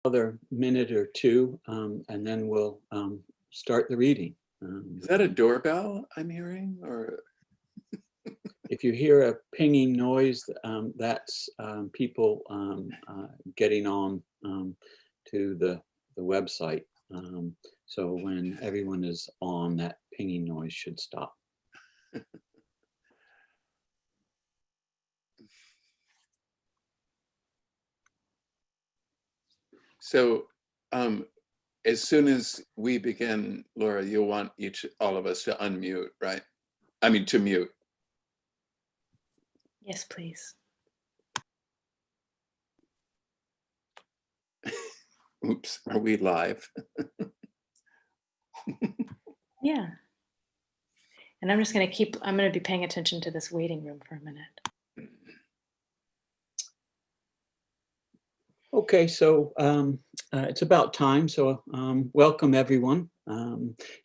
another minute or two, and then we'll start the reading. Is that a doorbell I'm hearing, or? If you hear a pinging noise, that's people getting on to the website. So when everyone is on, that pinging noise should stop. So as soon as we begin, Laura, you'll want all of us to unmute, right? I mean, to mute. Yes, please. Oops, are we live? Yeah. And I'm going to be paying attention to this waiting room for a minute. Okay, so it's about time. So welcome everyone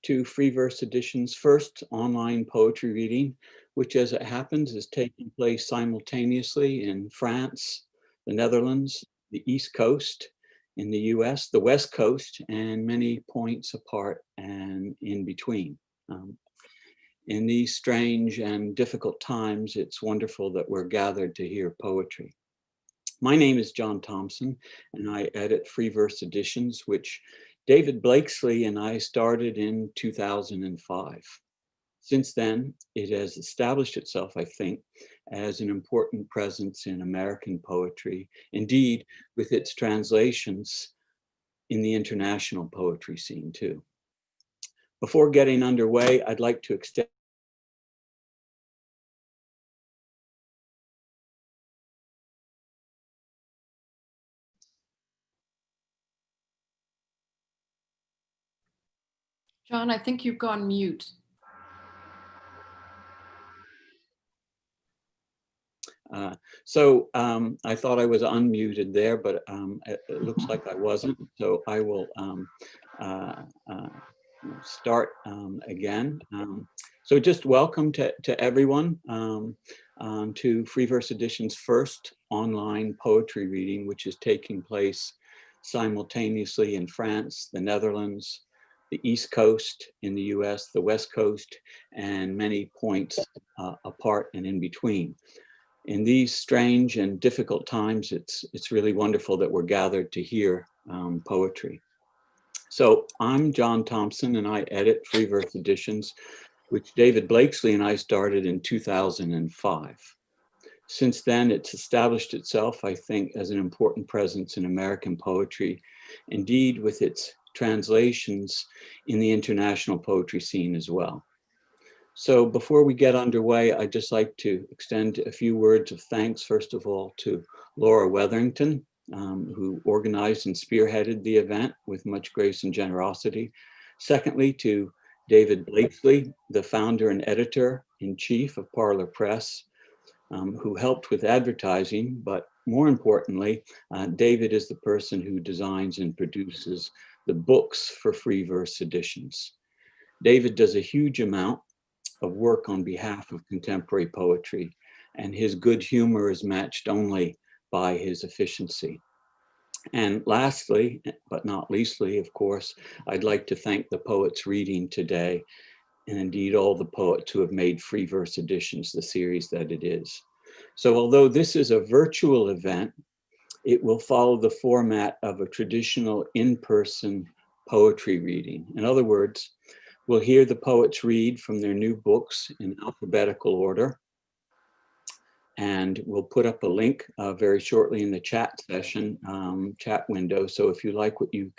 to Free Verse Edition's first online poetry reading, which as it happens is taking place simultaneously in France, the Netherlands, the East Coast, in the US, the West Coast, and many points apart and in between. In these strange and difficult times, it's wonderful that we're gathered to hear poetry. My name is John Thompson, and I edit Free Verse Editions, which David Blakesley and I started in 2005. Since then, it has established itself, I think, as an important presence in American poetry, indeed, with its translations in the international poetry scene, too. Before getting underway, I'd like to extend John, I think you've gone mute. I thought I was unmuted there, but it looks like I wasn't. So I will start again. So just welcome to everyone to Free Verse Edition's first online poetry reading, which is taking place simultaneously in France, the Netherlands, the East Coast in the US, the West Coast, and many points apart and in between. In these strange and difficult times, it's really wonderful that we're gathered to hear poetry. So I'm John Thompson, and I edit Free Verse Editions, which David Blakesley and I started in 2005. Since then, it's established itself, I think, as an important presence in American poetry, indeed with its translations in the international poetry scene as well. So before we get underway, I'd just like to extend a few words of thanks, first of all, to Laura Wetherington, who organized and spearheaded the event with much grace and generosity. Secondly, to David Blakesley, the founder and editor-in-chief of Parlor Press, who helped with advertising, but more importantly, David is the person who designs and produces the books for Free Verse Editions. David does a huge amount of work on behalf of contemporary poetry, and his good humor is matched only by his efficiency. And lastly, but not leastly, of course, I'd like to thank the poets reading today, and indeed all the poets who have made Free Verse Editions the series that it is. So although this is a virtual event, it will follow the format of a traditional in-person poetry reading. In other words, we'll hear the poets read from their new books in alphabetical order. And we'll put up a link very shortly in the chat session, chat window. So if you like what you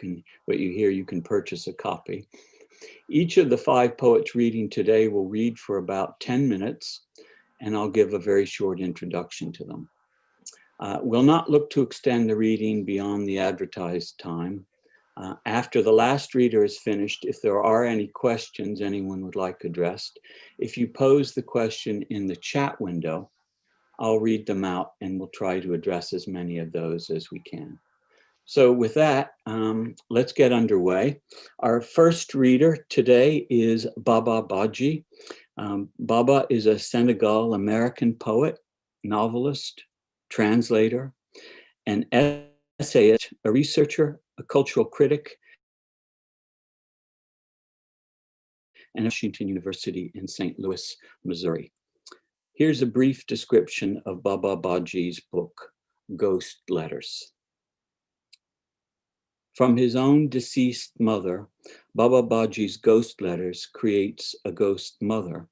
hear, you can purchase a copy. Each of the 5 poets reading today will read for about 10 minutes, and I'll give a very short introduction to them. We'll not look to extend the reading beyond the advertised time. After the last reader is finished, if there are any questions anyone would like addressed, if you pose the question in the chat window, I'll read them out and we'll try to address as many of those as we can. So with that, let's get underway. Our first reader today is Baba Badji. Baba is a Senegal American poet, novelist, translator, and essayist, a researcher, a cultural critic, and Washington University in St. Louis, Missouri. Here's a brief description of Baba Baji's book, Ghost Letters. From his own deceased mother, Baba Baji's Ghost Letters creates a ghost mother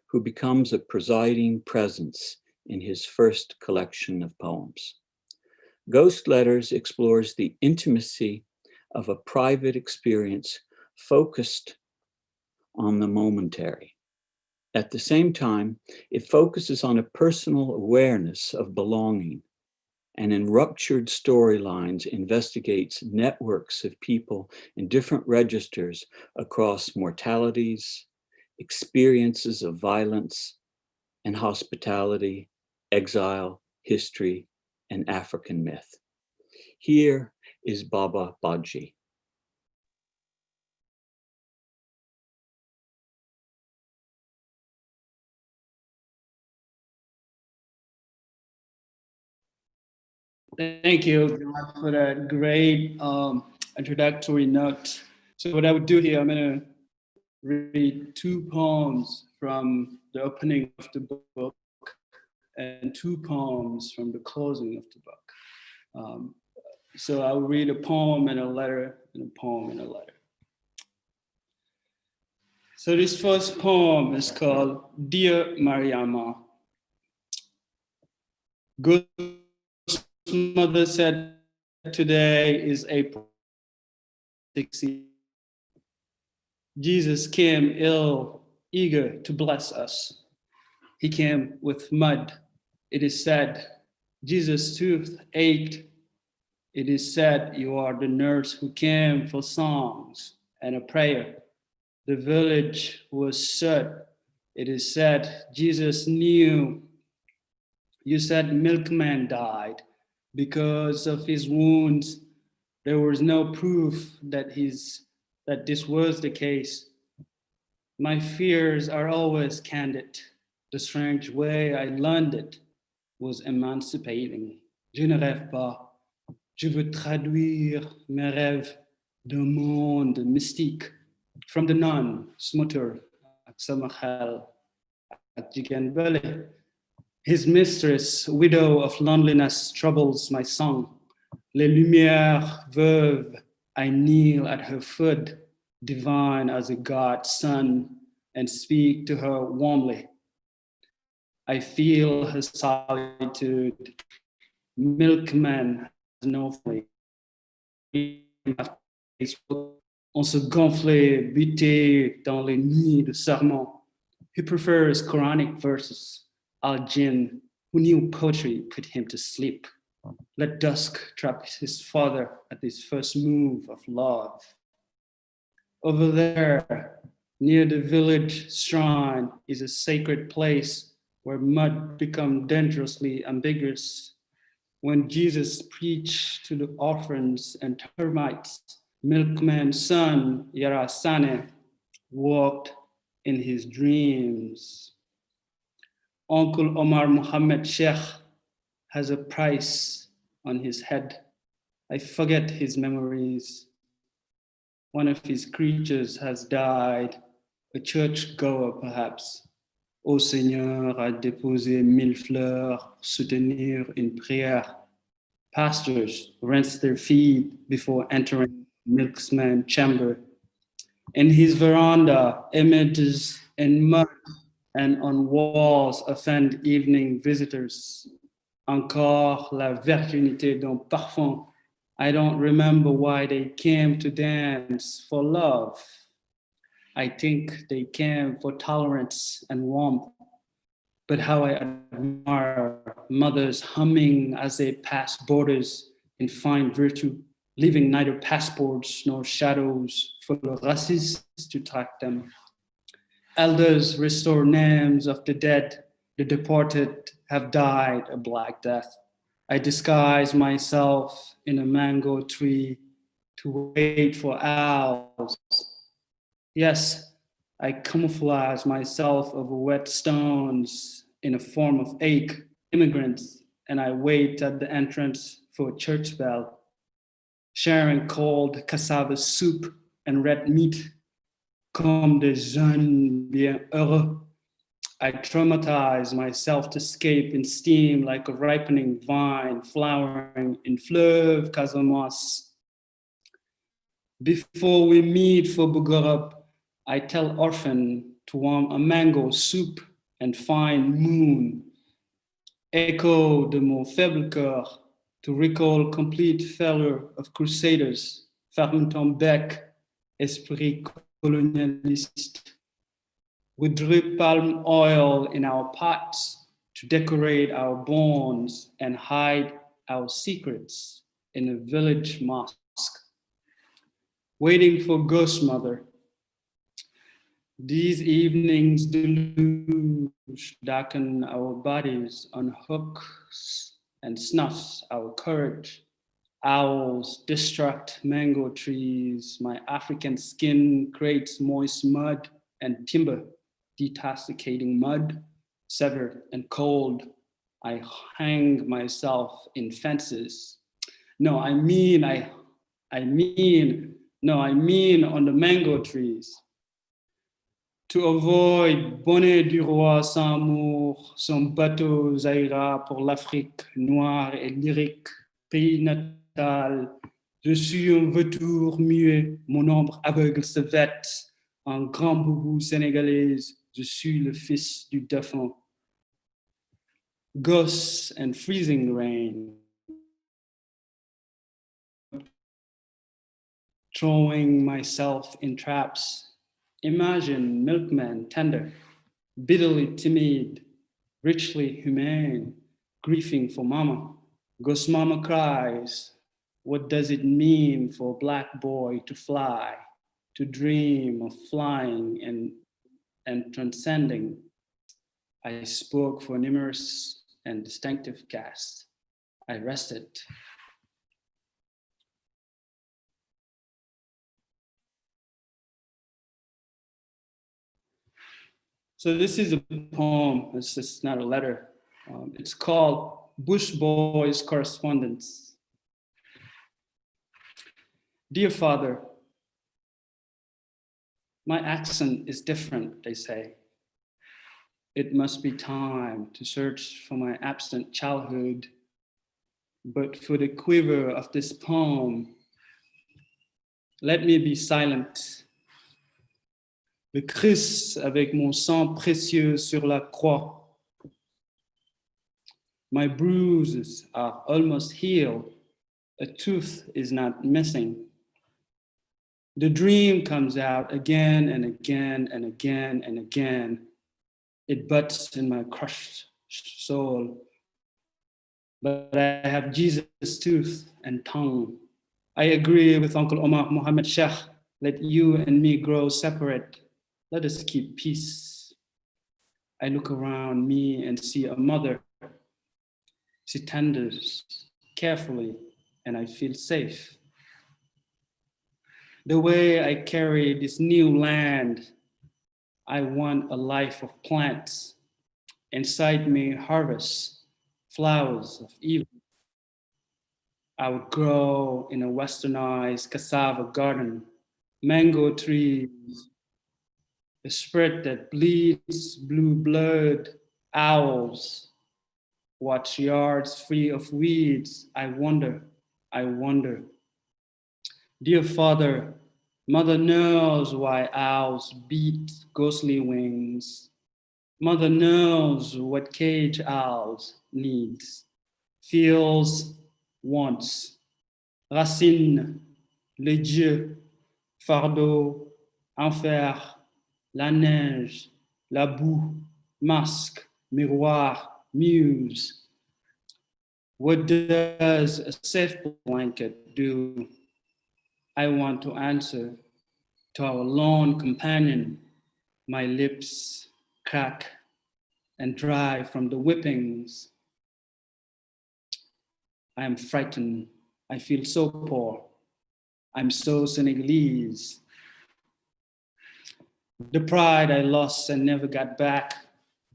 who becomes a presiding presence in his first collection of poems. Ghost Letters explores the intimacy of a private experience focused on the momentary. At the same time, it focuses on a personal awareness of belonging, and in ruptured storylines investigates networks of people in different registers across mortalities, experiences of violence and hospitality, exile, history, and African myth. Here is Baba Baji. Thank you, God, for that great introductory note. So what I would do here, I'm going to read two poems from the opening of the book and two poems from the closing of the book. So I'll read a poem and a letter, and a poem and a letter. So this first poem is called Dear Mariama. Good mother said today is April 16th. Jesus came ill, eager to bless us. He came with mud. It is said Jesus' tooth ached. It is said you are the nurse who came for songs and a prayer. The village was shut. It is said Jesus knew. You said milkman died because of his wounds. There was no proof that this was the case. My fears are always candid. The strange way I learned it was emancipating. Je ne rêve pas. Je veux traduire mes rêves d'un monde mystique. From the nun, Smutter, Samachel, Jigenbele. His mistress, widow of loneliness, troubles my song. Les lumières veuve, I kneel at her foot, divine as a God son, and speak to her warmly. I feel her solitude. Milkman has no flame. On se gonflait, buté dans les nuits de sermon. He prefers Quranic verses. Al-Jinn, who knew poetry, put him to sleep. Let dusk trap his father at his first move of love. Over there, near the village shrine, is a sacred place where mud becomes dangerously ambiguous. When Jesus preached to the orphans and termites, milkman's son, Yarasane, walked in his dreams. Uncle Omar Muhammad Sheikh has a price on his head. I forget his memories. One of his creatures has died, a churchgoer perhaps. Ô Seigneur a déposé 1000 fleurs, soutenir une prière. Pastors rinse their feet before entering milkman's chamber. In his veranda, images in mud and on walls offend evening visitors. Encore la virginité d'un parfum. I don't remember why they came to dance for love. I think they came for tolerance and warmth. But how I admire mothers humming as they pass borders in fine virtue, leaving neither passports nor shadows for the racists to track them. Elders restore names of the dead. The deported have died a black death. I disguise myself in a mango tree to wait for owls. Yes, I camouflage myself over wet stones in a form of ache, immigrants, and I wait at the entrance for a church bell. sharing cold cassava soup and red meat, comme des jeunes bien heureux. I traumatize myself to escape in steam like a ripening vine flowering in Fleuve Casamance. Before we meet for Bugorab, I tell Orphan to warm a mango soup and find moon. Echo de mon faible cœur to recall complete failure of crusaders, ferme ton bec, esprit colonialiste. We drip palm oil in our pots to decorate our bones and hide our secrets in a village mosque. Waiting for Ghost Mother. These evenings deluge darken our bodies, unhooks and snuffs our courage. Owls distract mango trees. My African skin creates moist mud and timber, detoxicating mud, severed and cold. I hang myself in fences. No, I mean on the mango trees. To avoid Bonnet du Roi sans amour, son bateau zaïra pour l'Afrique noire et lyrique, pays natal. Je suis un vautour muet, mon ombre aveugle se vête, en grand boubou sénégalaise, je suis le fils du défunt. Ghosts and freezing rain. Throwing myself in traps. Imagine milkman tender, bitterly timid, richly humane, grieving for mama. Ghost mama cries, what does it mean for a black boy to fly, to dream of flying and transcending? I spoke for numerous and distinctive cast. I rested. So this is a poem, it's just not a letter. It's called Bush Boys Correspondence. Dear Father, my accent is different, they say. It must be time to search for my absent childhood, but for the quiver of this poem, let me be silent. Le Christ avec mon sang précieux sur la croix. My bruises are almost healed. A tooth is not missing. The dream comes out again and again and again and again. It butts in my crushed soul. But I have Jesus' tooth and tongue. I agree with Uncle Omar Mohammed Sheikh. Let you and me grow separate. Let us keep peace. I look around me and see a mother. She tenders carefully and I feel safe. The way I carry this new land, I want a life of plants. Inside me harvest flowers of evil. I would grow in a westernized cassava garden, mango trees, a spirit that bleeds blue blood, owls, watch yards free of weeds. I wonder. Dear Father, Mother knows why owls beat ghostly wings. Mother knows what cage owls needs, feels, wants. Racine, les dieux, fardeau, enfer, la neige, la boue, masque, miroir, muse. What does a safe blanket do? I want to answer to our lone companion. My lips crack and dry from the whippings. I am frightened. I feel so poor. I'm so Senegalese. The pride I lost and never got back,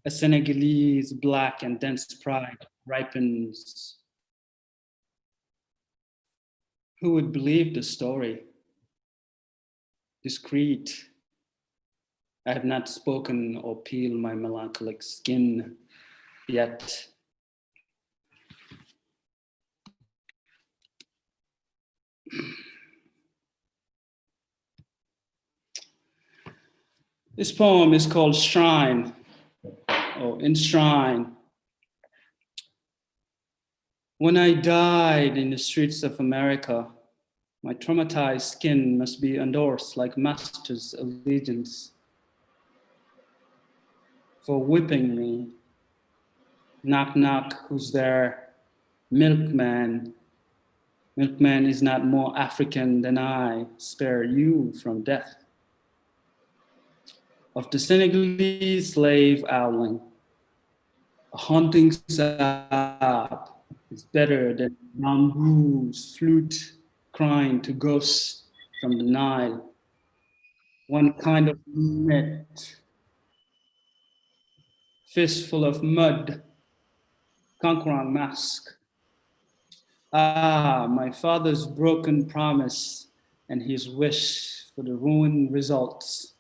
a Senegalese black and dense pride ripens. Who would believe the story? Discreet. I have not spoken or peeled my melancholic skin yet. This poem is called Shrine, or Enshrine. When I died in the streets of America, my traumatized skin must be endorsed like master's allegiance for whipping me. Knock, knock, who's there? Milkman. Milkman is not more African than I. Spare you from death. Of the Senegalese slave owling, a haunting sob is better than bamboo's flute crying to ghosts from the Nile. One kind of net, fistful of mud, conquerant mask. Ah, my father's broken promise and his wish for the ruined results.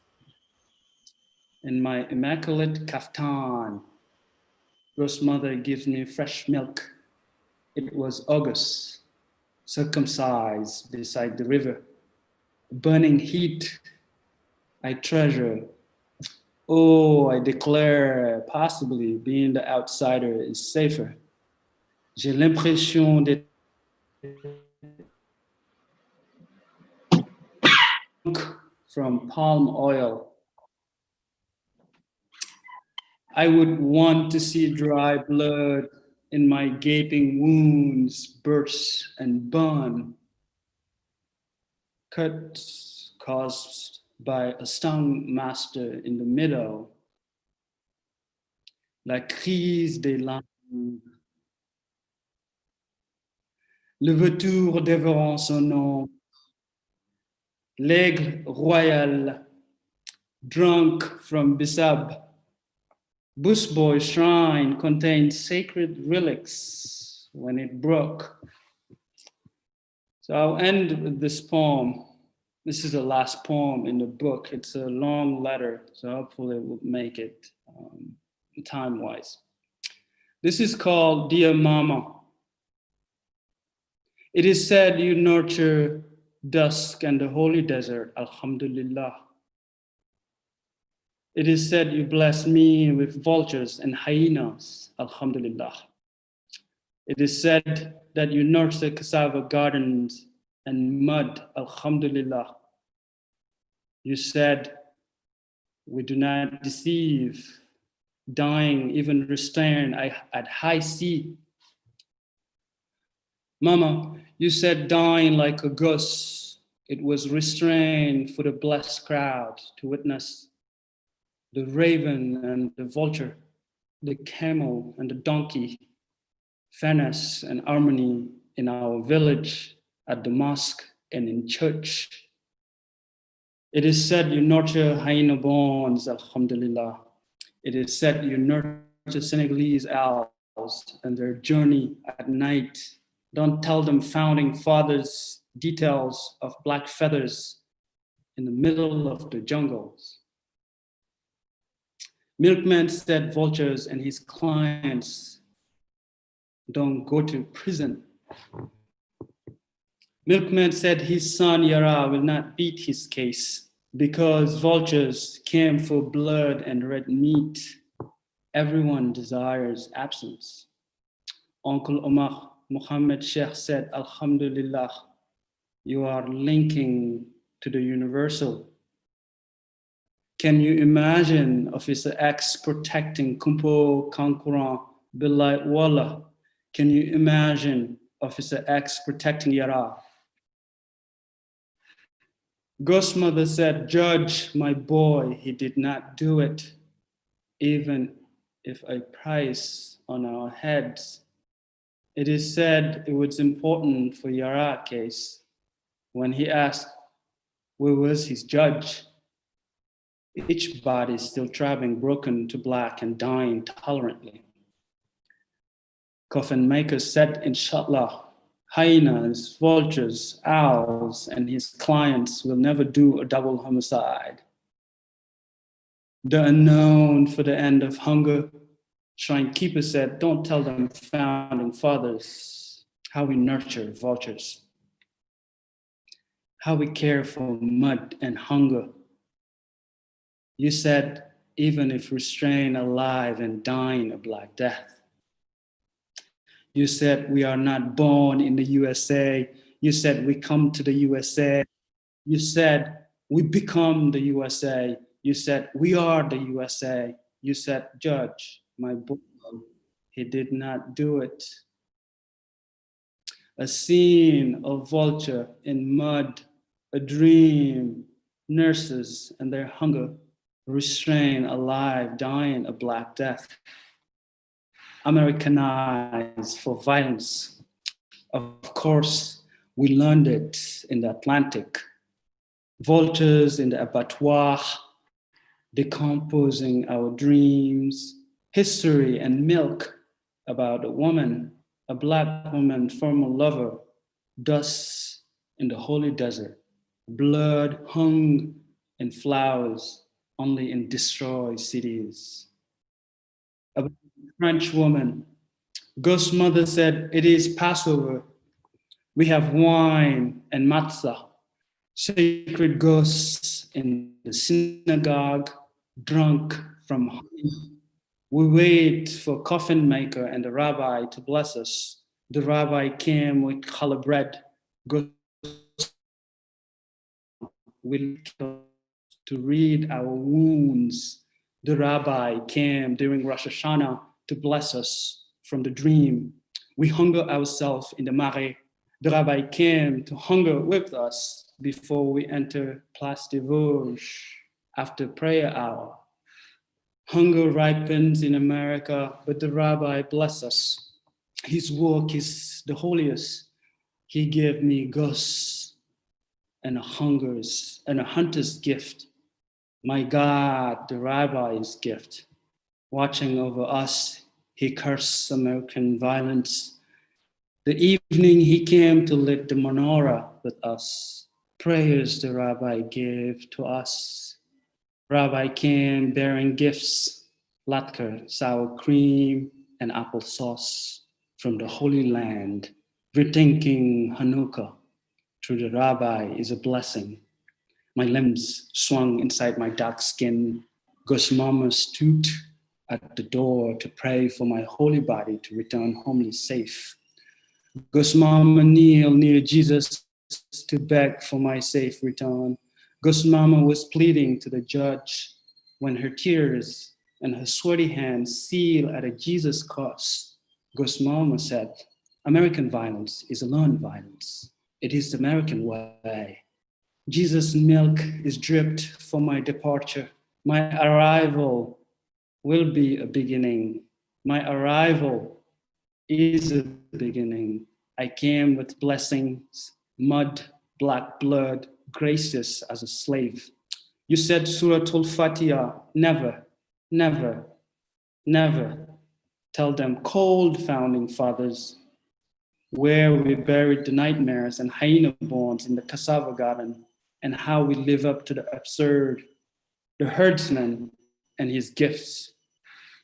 In my immaculate kaftan, Grossmother gives me fresh milk. It was August, circumcised beside the river. Burning heat, I treasure. Oh, I declare, possibly being the outsider is safer. J'ai l'impression d'être from palm oil. I would want to see dry blood in my gaping wounds burst and burn. Cuts caused by a stung master in the middle. La crise des langues. Le vautour dévorant son nom. L'aigle royal, drunk from Bissab. Busboy shrine contained sacred relics when it broke. So I'll end with this poem. This is the last poem in the book. It's a long letter, so hopefully we'll make it time-wise. This is called Dear Mama. It is said you nurture dusk and the holy desert, alhamdulillah. It is said you bless me with vultures and hyenas, alhamdulillah. It is said that you nurture cassava gardens and mud, alhamdulillah. You said, we do not deceive, dying, even restrained at high sea. Mama, you said dying like a ghost. It was restrained for the blessed crowd to witness. The raven and the vulture, the camel and the donkey, fairness and harmony in our village, at the mosque and in church. It is said you nurture hyena bones, alhamdulillah. It is said you nurture Senegalese owls and their journey at night. Don't tell them founding fathers details of black feathers in the middle of the jungles. Milkman said vultures and his clients don't go to prison. Milkman said his son Yara will not beat his case because vultures came for blood and red meat. Everyone desires absence. Uncle Omar Muhammad Sheikh said, Alhamdulillah, you are linking to the universal. Can you imagine Officer X protecting Kumpo Kankuran Bilai Wallah? Can you imagine Officer X protecting Yara? Grossmother said, Judge, my boy, he did not do it, even if a price on our heads. It is said it was important for Yara case when he asked, where was his judge? Each body still traveling broken to black and dying tolerantly. Coffin makers said, Inshallah, Hyenas, vultures, owls, and his clients will never do a double homicide. The unknown for the end of hunger, Shrinekeeper said, don't tell them founding fathers how we nurture vultures, how we care for mud and hunger. You said, even if restrained alive and dying a black death. You said, we are not born in the USA. You said, we come to the USA. You said, we become the USA. You said, we are the USA. You said, Judge, my boy, he did not do it. A scene of vulture in mud, a dream, nurses and their hunger, restrained alive, dying a black death. Americanized for violence. Of course, we learned it in the Atlantic. Vultures in the abattoir, decomposing our dreams, history and milk about a woman, a black woman, former lover, dust in the holy desert, blood hung in flowers, only in destroyed cities. A French woman, Ghost Mother said, it is Passover. We have wine and matzah, sacred ghosts in the synagogue, drunk from honey. We wait for coffin maker and the rabbi to bless us. The rabbi came with challah bread, to read our wounds. The rabbi came during Rosh Hashanah to bless us from the dream. We hunger ourselves in the Marais. The rabbi came to hunger with us before we enter Place des Vosges after prayer hour. Hunger ripens in America, but the rabbi bless us. His work is the holiest. He gave me ghosts and a hunter's gift. My God, the rabbi's gift. Watching over us, he cursed American violence. The evening he came to lit the menorah with us. Prayers the rabbi gave to us. Rabbi came bearing gifts, latke, sour cream, and applesauce from the Holy Land. Rethinking Hanukkah through the rabbi is a blessing. My limbs swung inside my dark skin. Ghost Mama stooped at the door to pray for my holy body to return homely safe. Ghost Mama kneeled near Jesus to beg for my safe return. Ghost Mama was pleading to the judge when her tears and her sweaty hands sealed at a Jesus cross. Ghost Mama said, American violence is a learned violence. It is the American way. Jesus' milk is dripped for my departure. My arrival will be a beginning. My arrival is a beginning. I came with blessings, mud, black blood, gracious as a slave. You said Surah Al-Fatiha, never, never, never. Tell them cold founding fathers, where we buried the nightmares and hyena bones in the cassava garden, and how we live up to the absurd, the herdsman and his gifts.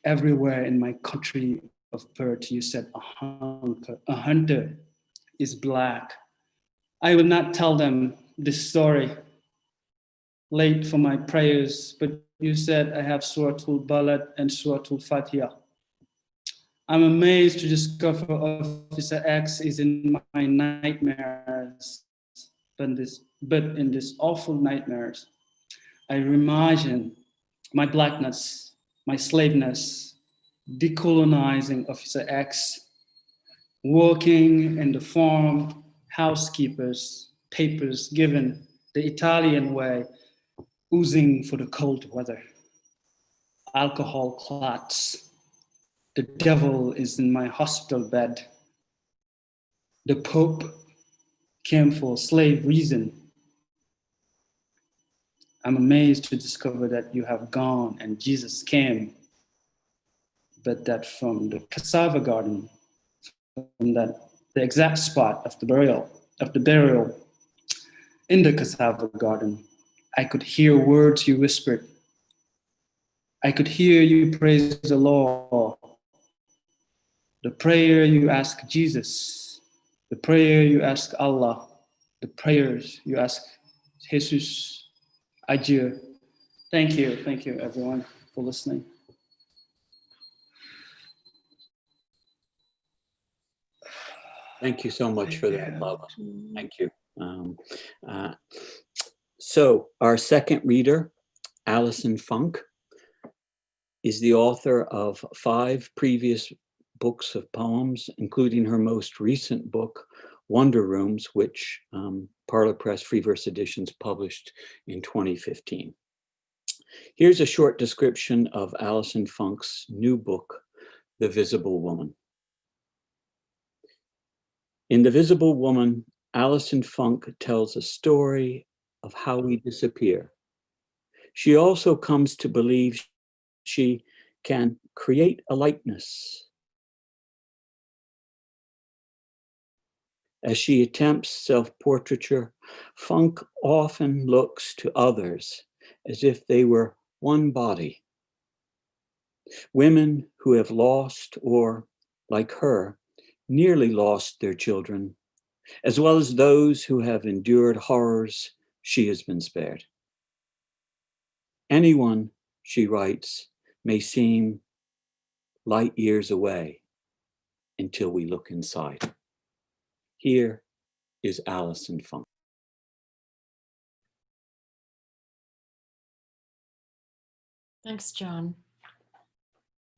Everywhere in my country of birth, you said a hunter is black. I will not tell them this story. Late for my prayers, but you said I have Surah Al-Balad and Surah Al-Fatiha. I'm amazed to discover Officer X is in my nightmares, but in this awful nightmares, I reimagine my blackness, my slaveness, decolonizing Officer X, working in the farm, housekeepers, papers given the Italian way, oozing for the cold weather, alcohol clots. The devil is in my hospital bed. The Pope came for slave reason. I'm amazed to discover that you have gone and Jesus came, but that from the cassava garden, from that the exact spot of the burial in the cassava garden. I could hear words you whispered. I could hear you praise the Lord. The prayer you ask Jesus, the prayer you ask Allah, the prayers you ask Jesus. Adieu. Thank you everyone for listening. Thank you so much for that, Baba. Thank you. So our second reader, Alison Funk, is the author of 5 previous books of poems, including her most recent book, Wonder Rooms, which Parlor Press Free Verse Editions published in 2015. Here's a short description of Alison Funk's new book, The Visible Woman. In The Visible Woman, Alison Funk tells a story of how we disappear. She also comes to believe she can create a likeness. As she attempts self-portraiture, Funk often looks to others as if they were one body. Women who have lost or, like her, nearly lost their children, as well as those who have endured horrors she has been spared. Anyone, she writes, may seem light years away until we look inside. Here is Alison Funk. Thanks, John.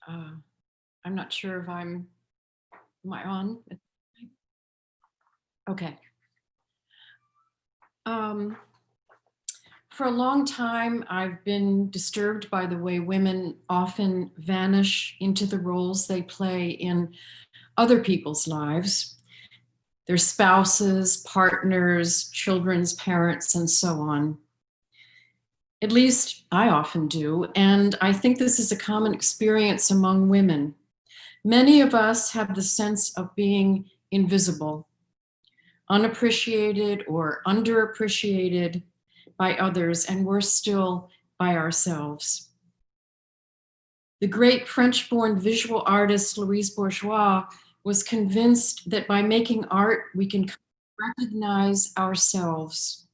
I'm not sure if am I on? Okay. For a long time, I've been disturbed by the way women often vanish into the roles they play in other people's lives, their spouses, partners, children's parents, and so on. At least I often do, and I think this is a common experience among women. Many of us have the sense of being invisible, unappreciated or underappreciated by others, and worse still, by ourselves. The great French-born visual artist Louise Bourgeois was convinced that by making art, we can recognize ourselves.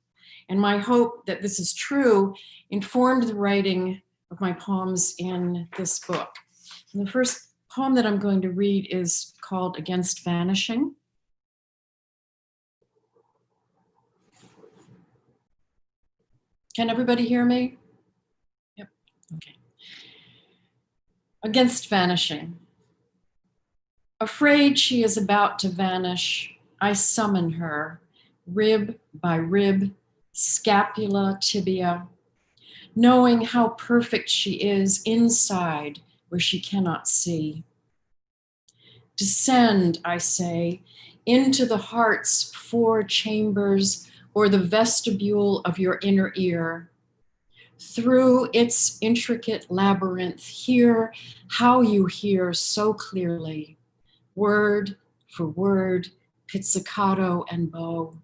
And my hope that this is true informed the writing of my poems in this book. And the first poem that I'm going to read is called Against Vanishing. Can everybody hear me? Yep, okay. Against vanishing. Afraid she is about to vanish, I summon her, rib by rib, scapula, tibia, knowing how perfect she is inside where she cannot see. Descend, I say, into the heart's 4 chambers or the vestibule of your inner ear. Through its intricate labyrinth, hear how you hear so clearly, word for word, pizzicato and bow.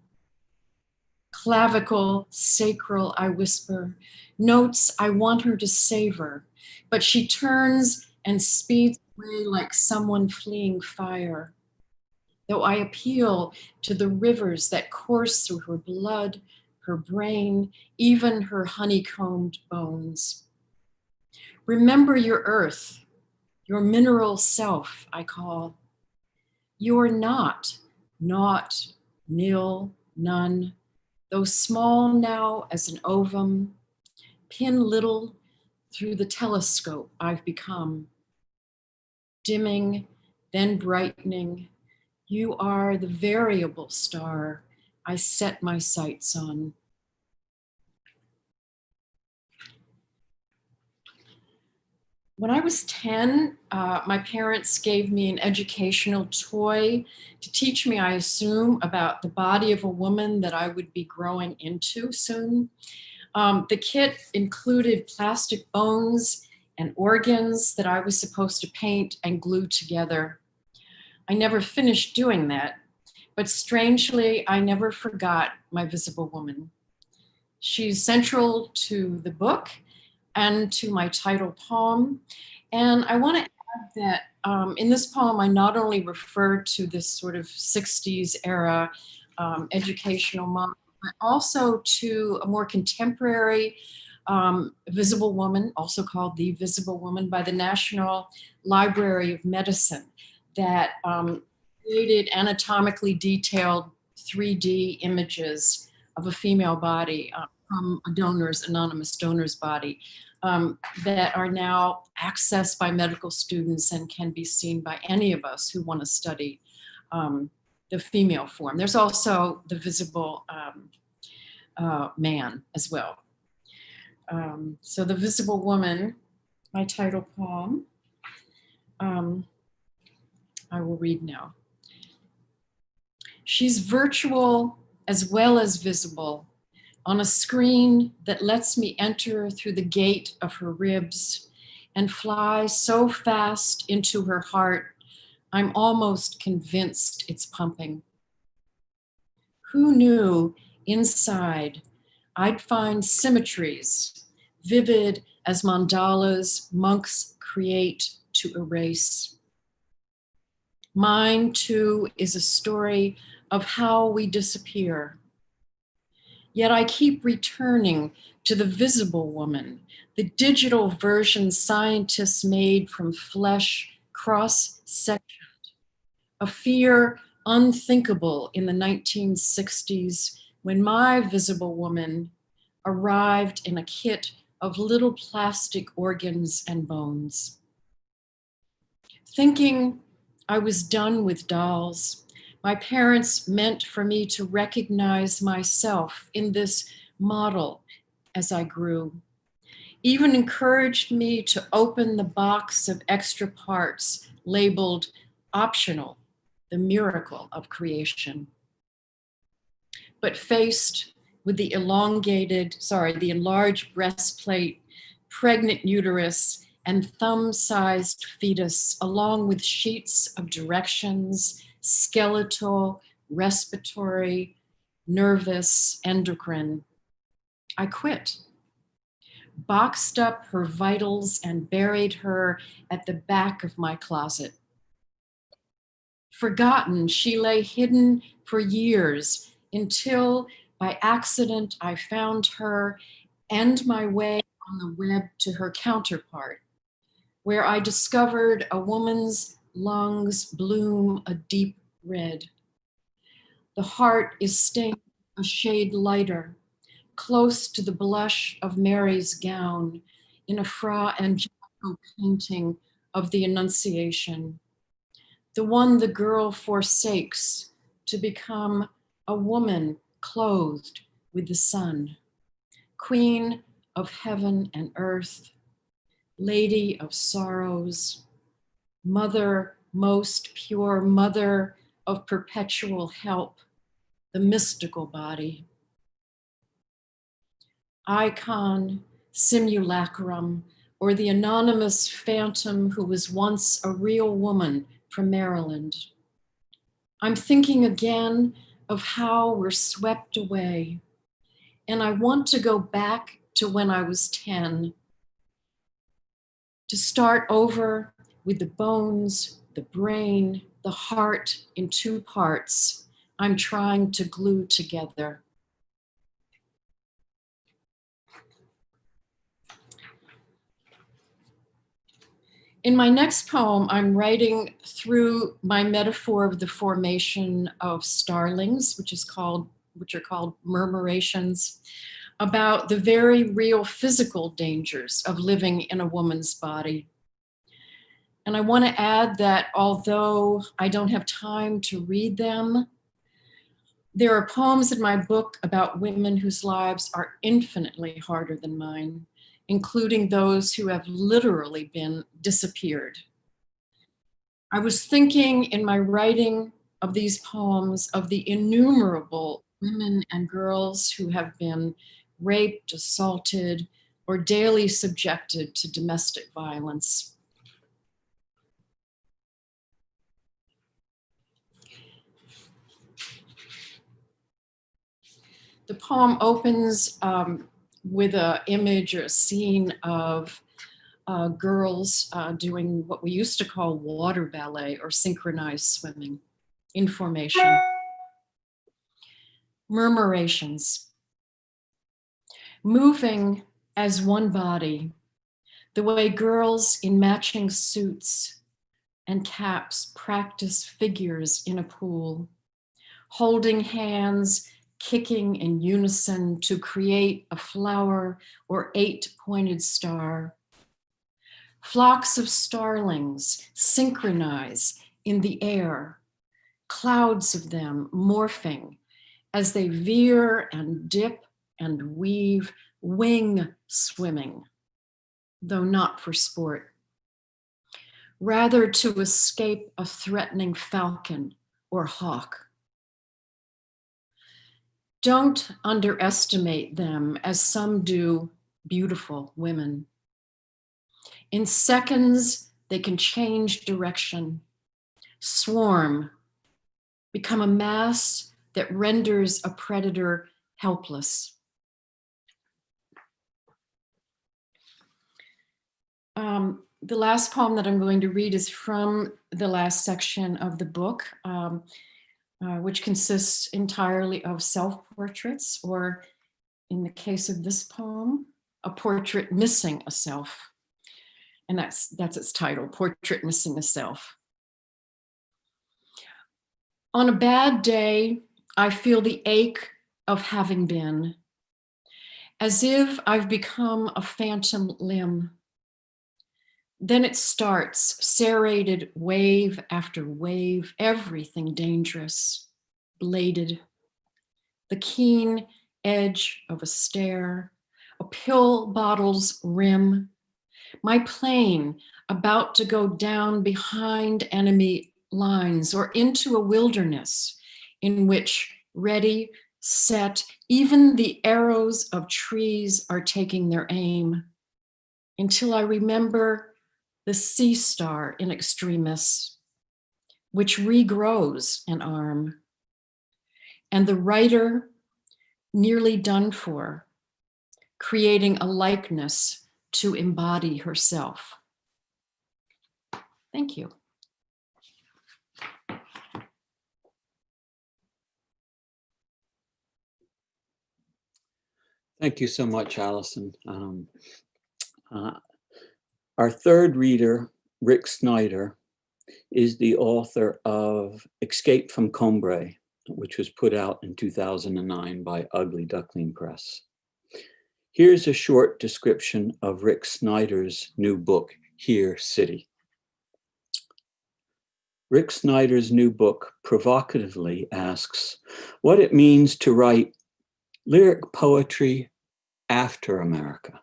Clavicle, sacral, I whisper, notes I want her to savor, but she turns and speeds away like someone fleeing fire. Though I appeal to the rivers that course through her blood, her brain, even her honeycombed bones. Remember your earth, your mineral self, I call. You're not, naught, nil, none, though small now as an ovum, pin little through the telescope I've become. Dimming, then brightening, you are the variable star I set my sights on. When I was 10, my parents gave me an educational toy to teach me, I assume, about the body of a woman that I would be growing into soon. The kit included plastic bones and organs that I was supposed to paint and glue together. I never finished doing that. but strangely, I never forgot my visible woman. She's central to the book and to my title poem. And I want to add that in this poem, I not only refer to this sort of 60s era educational model, but also to a more contemporary visible woman, also called The Visible Woman, by the National Library of Medicine, that created anatomically detailed 3D images of a female body from a anonymous donor's body that are now accessed by medical students and can be seen by any of us who want to study the female form. There's also the visible man as well. So The Visible Woman, my title poem, I will read now. She's virtual as well as visible on a screen that lets me enter through the gate of her ribs and fly so fast into her heart, I'm almost convinced it's pumping. Who knew inside I'd find symmetries, vivid as mandalas monks create to erase. Mine, too, is a story of how we disappear. Yet I keep returning to the visible woman, the digital version scientists made from flesh cross-sectioned, a fear unthinkable in the 1960s when my visible woman arrived in a kit of little plastic organs and bones. Thinking I was done with dolls, my parents meant for me to recognize myself in this model as I grew. Even encouraged me to open the box of extra parts labeled optional, the miracle of creation. But faced with the enlarged breastplate, pregnant uterus, and thumb-sized fetus, along with sheets of directions, skeletal, respiratory, nervous, endocrine, I quit. Boxed up her vitals and buried her at the back of my closet. Forgotten, she lay hidden for years until by accident I found her and my way on the web to her counterpart, where I discovered a woman's lungs bloom a deep red. The heart is stained a shade lighter, close to the blush of Mary's gown in a Fra Angelico painting of the Annunciation, the one the girl forsakes to become a woman clothed with the sun, queen of heaven and earth, lady of sorrows, mother most pure, mother of perpetual help, the mystical body. Icon, simulacrum, or the anonymous phantom who was once a real woman from Maryland. I'm thinking again of how we're swept away, and I want to go back to when I was 10, to start over with the bones, the brain, the heart in 2 parts I'm trying to glue together. In my next poem, I'm writing through my metaphor of the formation of starlings, which are called murmurations, about the very real physical dangers of living in a woman's body. And I want to add that although I don't have time to read them, there are poems in my book about women whose lives are infinitely harder than mine, including those who have literally been disappeared. I was thinking in my writing of these poems of the innumerable women and girls who have been raped, assaulted, or daily subjected to domestic violence. The poem opens with an image or a scene of girls doing what we used to call water ballet or synchronized swimming in formation. Murmurations. Moving as one body, the way girls in matching suits and caps practice figures in a pool, holding hands, kicking in unison to create a flower or 8-pointed star. Flocks of starlings synchronize in the air, clouds of them morphing as they veer and dip and weave, wing swimming, though not for sport. Rather to escape a threatening falcon or hawk. Don't underestimate them as some do beautiful women. In seconds, they can change direction, swarm, become a mass that renders a predator helpless. The last poem that I'm going to read is from the last section of the book, which consists entirely of self-portraits, or in the case of this poem, a portrait missing a self. And that's its title, Portrait Missing a Self. On a bad day, I feel the ache of having been, as if I've become a phantom limb. Then it starts, serrated wave after wave, everything dangerous, bladed. The keen edge of a stare, a pill bottle's rim, my plane about to go down behind enemy lines or into a wilderness in which ready, set, even the arrows of trees are taking their aim, until I remember the sea star in extremis, which regrows an arm, and the writer nearly done for, creating a likeness to embody herself. Thank you. Thank you so much, Allison. Our third reader, Rick Snyder, is the author of Escape from Combray, which was put out in 2009 by Ugly Duckling Press. Here's a short description of Rick Snyder's new book, Here City. Rick Snyder's new book provocatively asks what it means to write lyric poetry after America,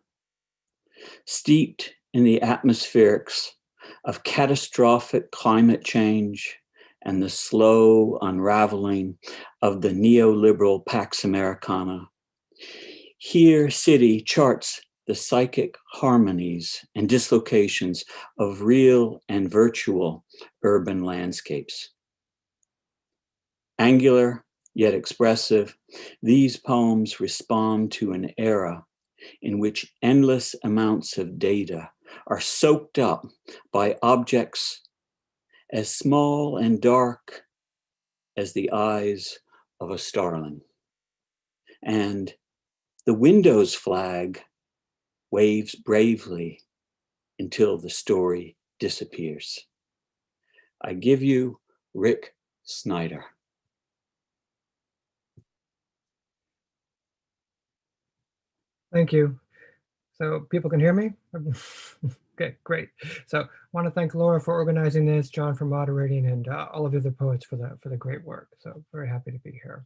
steeped in the atmospherics of catastrophic climate change and the slow unraveling of the neoliberal Pax Americana. Here City charts the psychic harmonies and dislocations of real and virtual urban landscapes. Angular yet expressive, these poems respond to an era in which endless amounts of data are soaked up by objects as small and dark as the eyes of a starling. And the Windows flag waves bravely until the story disappears. I give you Rick Snyder. Thank you. So people can hear me? Okay, great. So I want to thank Laura for organizing this, John for moderating, and all of the other poets for the great work. So very happy to be here.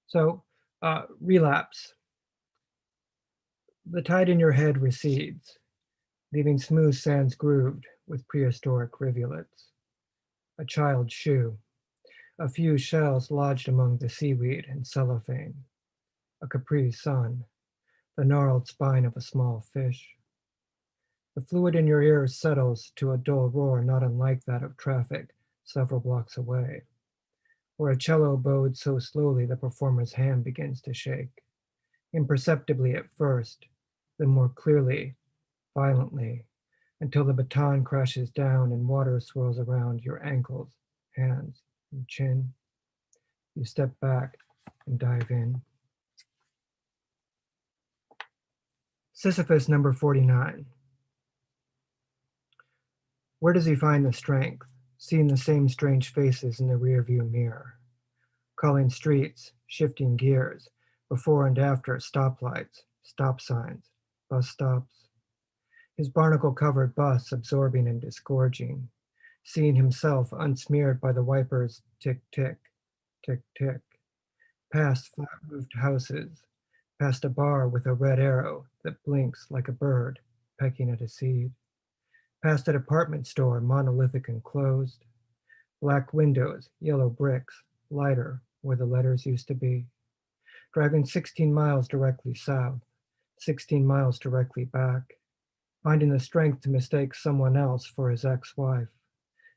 So relapse. The tide in your head recedes, leaving smooth sands grooved with prehistoric rivulets. A child's shoe, a few shells lodged among the seaweed and cellophane, a Capri Sun, the gnarled spine of a small fish. The fluid in your ears settles to a dull roar not unlike that of traffic several blocks away. or a cello bowed so slowly the performer's hand begins to shake, imperceptibly at first, then more clearly, violently, until the baton crashes down and water swirls around your ankles, hands, and chin. You step back and dive in. Sisyphus number 49. Where does he find the strength, seeing the same strange faces in the rearview mirror? Calling streets, shifting gears, before and after stoplights, stop signs, bus stops. His barnacle-covered bus absorbing and disgorging, seeing himself unsmeared by the wipers tick-tick, tick-tick, past flat-roofed houses, past a bar with a red arrow that blinks like a bird pecking at a seed, past a department store monolithic and closed, black windows, yellow bricks, lighter where the letters used to be, driving 16 miles directly south, 16 miles directly back, finding the strength to mistake someone else for his ex-wife,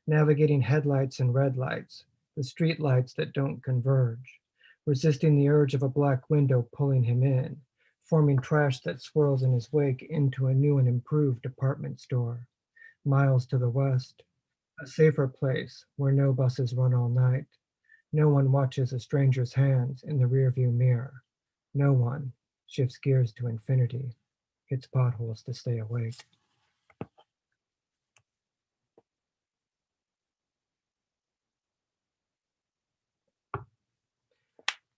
navigating headlights and red lights, the street lights that don't converge, resisting the urge of a black window pulling him in, forming trash that swirls in his wake into a new and improved department store, miles to the west, a safer place where no buses run all night. No one watches a stranger's hands in the rearview mirror. No one shifts gears to infinity, hits potholes to stay awake.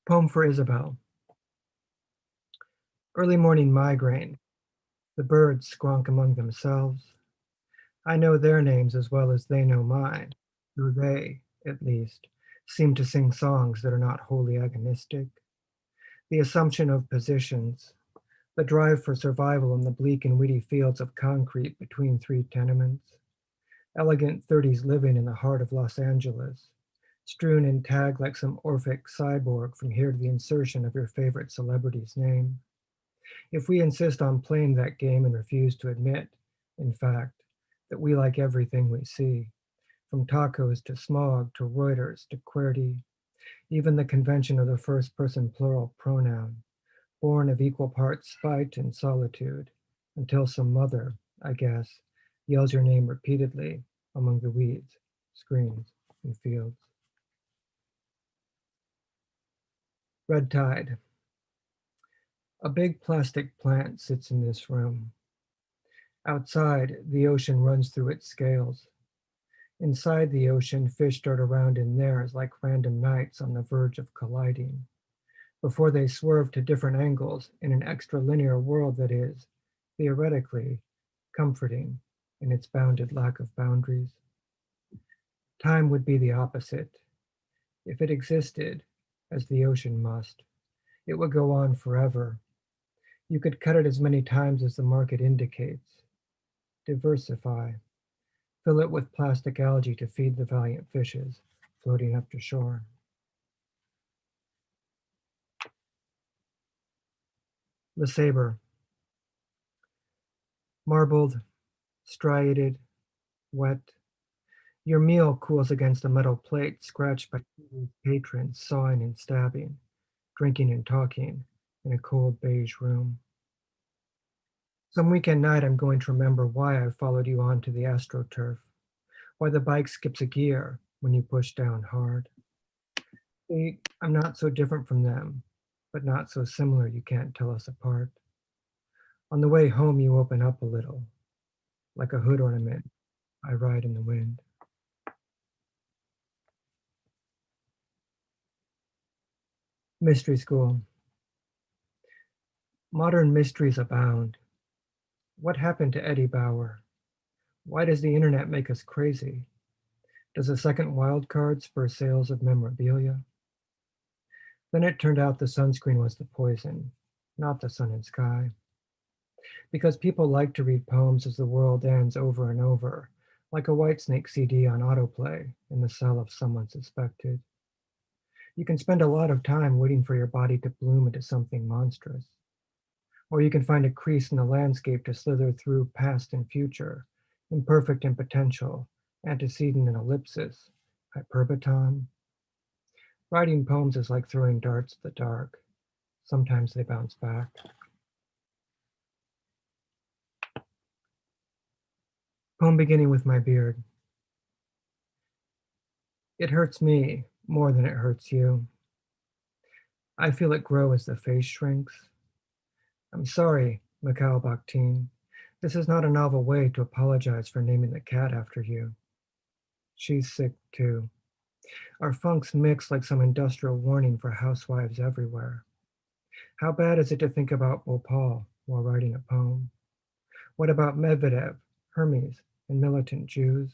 Poem for Isabel. Early morning migraine. The birds squonk among themselves. I know their names as well as they know mine, though they, at least, seem to sing songs that are not wholly agonistic. The assumption of positions, the drive for survival in the bleak and weedy fields of concrete between three tenements, elegant 30s living in the heart of Los Angeles, strewn and tagged like some Orphic cyborg from here to the insertion of your favorite celebrity's name. If we insist on playing that game and refuse to admit, in fact, that we like everything we see, from tacos to smog to Reuters to QWERTY, even the convention of the first person plural pronoun, born of equal parts spite and solitude, until some mother, I guess, yells your name repeatedly among the weeds, screens, and fields. Red tide. A big plastic plant sits in this room. Outside, the ocean runs through its scales. Inside the ocean, fish dart around in theirs like random knights on the verge of colliding, before they swerve to different angles in an extra linear world that is, theoretically, comforting in its bounded lack of boundaries. Time would be the opposite. If it existed, as the ocean must, it would go on forever. You could cut it as many times as the market indicates. Diversify. Fill it with plastic algae to feed the valiant fishes floating up to shore. Le Sabre. Marbled, striated, wet. Your meal cools against a metal plate scratched by patrons sawing and stabbing, drinking and talking in a cold beige room. Some weekend night I'm going to remember why I followed you onto the AstroTurf, why the bike skips a gear when you push down hard. See, I'm not so different from them, but not so similar you can't tell us apart. On the way home you open up a little, like a hood ornament I ride in the wind. Mystery School. Modern mysteries abound. What happened to Eddie Bauer? Why does the internet make us crazy? Does a second wild card spur sales of memorabilia? Then it turned out the sunscreen was the poison, not the sun and sky. Because people like to read poems as the world ends over and over, like a Whitesnake CD on autoplay in the cell of someone suspected. You can spend a lot of time waiting for your body to bloom into something monstrous. Or you can find a crease in the landscape to slither through past and future, imperfect and potential, antecedent and ellipsis, hyperbaton. Writing poems is like throwing darts at the dark. Sometimes they bounce back. Poem beginning with my beard. It hurts me more than it hurts you. I feel it grow as the face shrinks. I'm sorry, Mikhail Bakhtin. This is not a novel way to apologize for naming the cat after you. She's sick too. Our funks mix like some industrial warning for housewives everywhere. How bad is it to think about Bhopal while writing a poem? What about Medvedev, Hermes, and militant Jews?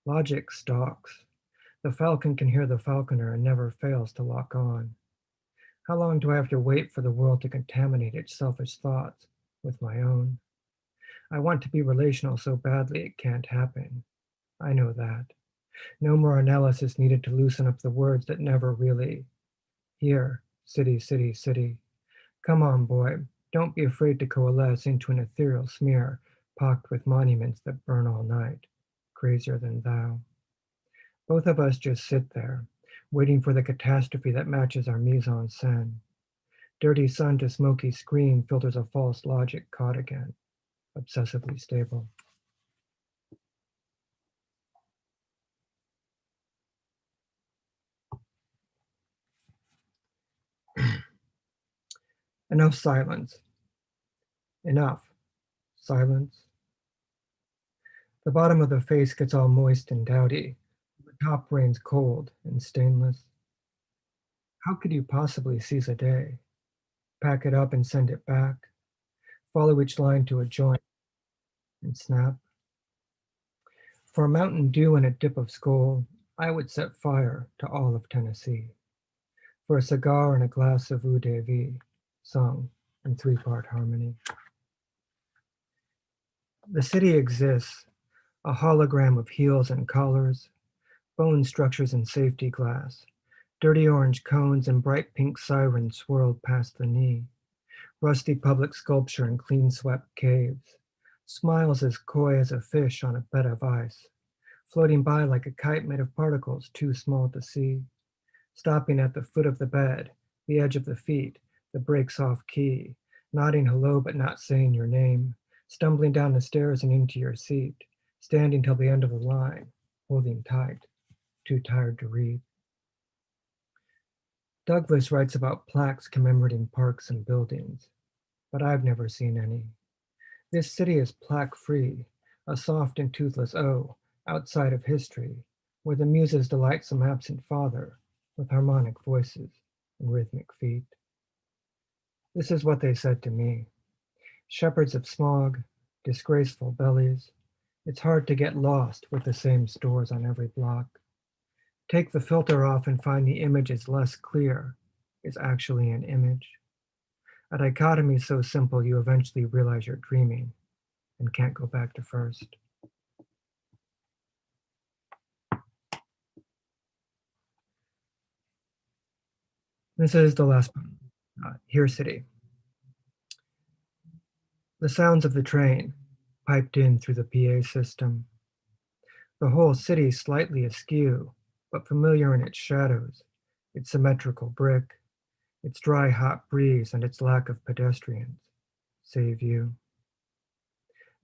Logic stalks. The falcon can hear the falconer and never fails to lock on. How long do I have to wait for the world to contaminate its selfish thoughts with my own? I want to be relational so badly it can't happen. I know that. No more analysis needed to loosen up the words that never really. Here, city, city, city. Come on, boy. Don't be afraid to coalesce into an ethereal smear pocked with monuments that burn all night, crazier than thou. Both of us just sit there, waiting for the catastrophe that matches our mise-en-scène. Dirty sun to smoky screen filters a false logic caught again, obsessively stable. Enough silence. Enough silence. The bottom of the face gets all moist and dowdy. The top rains cold and stainless. How could you possibly seize a day? Pack it up and send it back. Follow each line to a joint and snap. For a Mountain Dew and a dip of Skol, I would set fire to all of Tennessee. For a cigar and a glass of eau de vie, sung in 3-part harmony. The city exists, a hologram of heels and collars, bone structures and safety glass, dirty orange cones and bright pink sirens swirled past the knee, rusty public sculpture and clean swept caves, smiles as coy as a fish on a bed of ice, floating by like a kite made of particles too small to see, stopping at the foot of the bed, the edge of the feet, the breaks off key, nodding hello but not saying your name, stumbling down the stairs and into your seat, standing till the end of the line, holding tight, too tired to read. Douglas writes about plaques commemorating parks and buildings, but I've never seen any. This city is plaque-free, a soft and toothless O outside of history, where the muses delight some absent father with harmonic voices and rhythmic feet. This is what they said to me. Shepherds of smog, disgraceful bellies. It's hard to get lost with the same stores on every block. Take the filter off and find the image is less clear, is actually an image. A dichotomy so simple you eventually realize you're dreaming and can't go back to first. This is the last one, Here City. The sounds of the train piped in through the PA system. The whole city slightly askew, but familiar in its shadows, its symmetrical brick, its dry, hot breeze, and its lack of pedestrians, save you.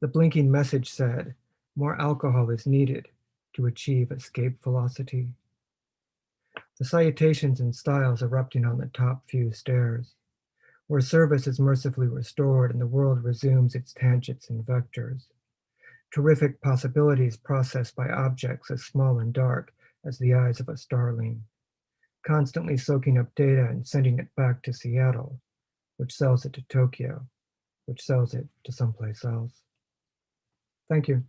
The blinking message said, more alcohol is needed to achieve escape velocity. The salutations and styles erupting on the top few stairs, where service is mercifully restored and the world resumes its tangents and vectors. Terrific possibilities processed by objects as small and dark as the eyes of a starling, constantly soaking up data and sending it back to Seattle, which sells it to Tokyo, which sells it to someplace else. Thank you.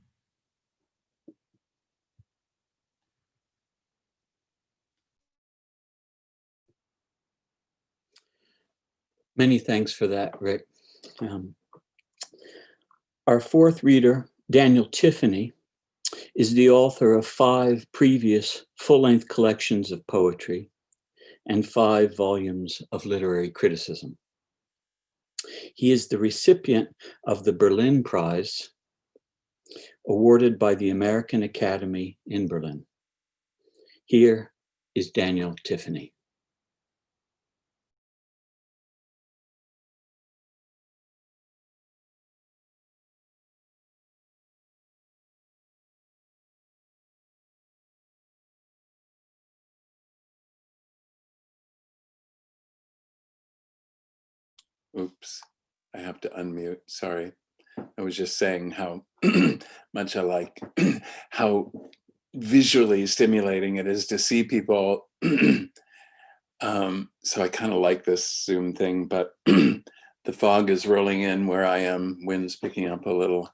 Many thanks for that, Rick. Our fourth reader, Daniel Tiffany, is the author of 5 previous full-length collections of poetry and 5 volumes of literary criticism. He is the recipient of the Berlin Prize, awarded by the American Academy in Berlin. Here is Daniel Tiffany. Oops, I have to unmute, sorry. I was just saying how much I like how visually stimulating it is to see people. So I kind of like this Zoom thing, but the fog is rolling in where I am, wind's picking up a little.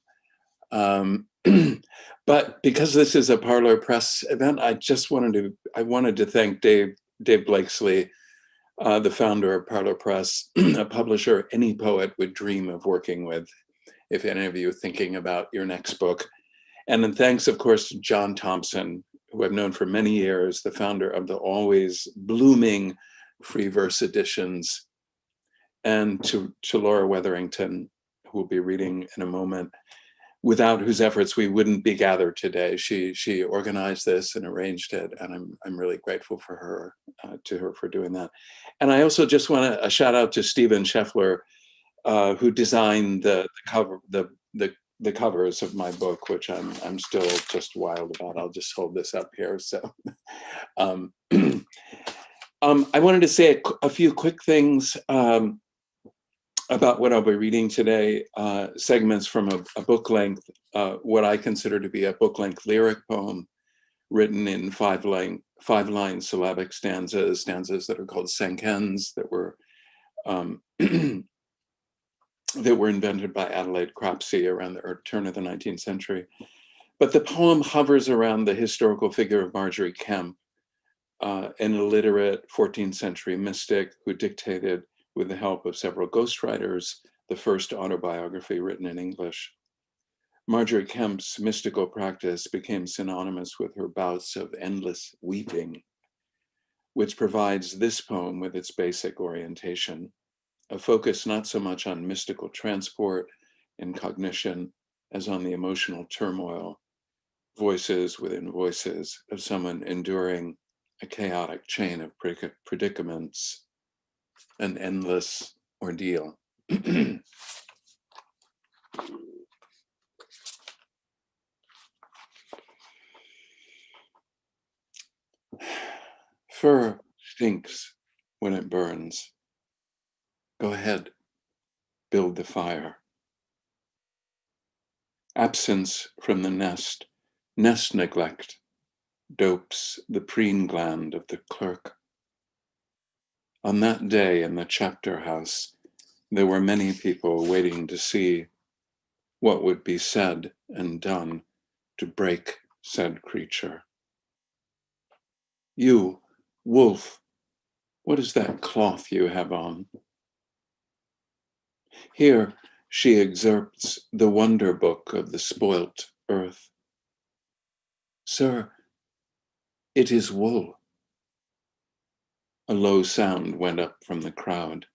But because this is a Parlor Press event, I wanted to thank Dave Blakesley, the founder of Parlor Press, a publisher any poet would dream of working with, if any of you are thinking about your next book. And then thanks, of course, to John Thompson, who I've known for many years, the founder of the always blooming Free Verse Editions, and to Laura Wetherington, who will be reading in a moment, without whose efforts we wouldn't be gathered today. She organized this and arranged it, and I'm really grateful for her, to her for doing that. And I also just want a shout out to Stephen Scheffler, who designed the covers of my book, which I'm still just wild about. I'll just hold this up here. So I wanted to say a few quick things about what I'll be reading today, segments from a book length, what I consider to be a book length lyric poem written in five line syllabic stanzas that are called senkens, that were that were invented by Adelaide Cropsey around the turn of the 19th century. But the poem hovers around the historical figure of Margery Kempe, an illiterate 14th century mystic who dictated, with the help of several ghostwriters, the first autobiography written in English. Margery Kempe's mystical practice became synonymous with her bouts of endless weeping, which provides this poem with its basic orientation, a focus not so much on mystical transport and cognition as on the emotional turmoil, voices within voices, of someone enduring a chaotic chain of predicaments, an endless ordeal. Fur stinks when it burns. Go ahead, build the fire. Absence from the nest neglect, dopes the preen gland of the clerk. On that day in the chapter house, there were many people waiting to see what would be said and done to break said creature. You, wolf, what is that cloth you have on? Here she excerpts the wonder book of the spoilt earth. Sir, it is wool. A low sound went up from the crowd.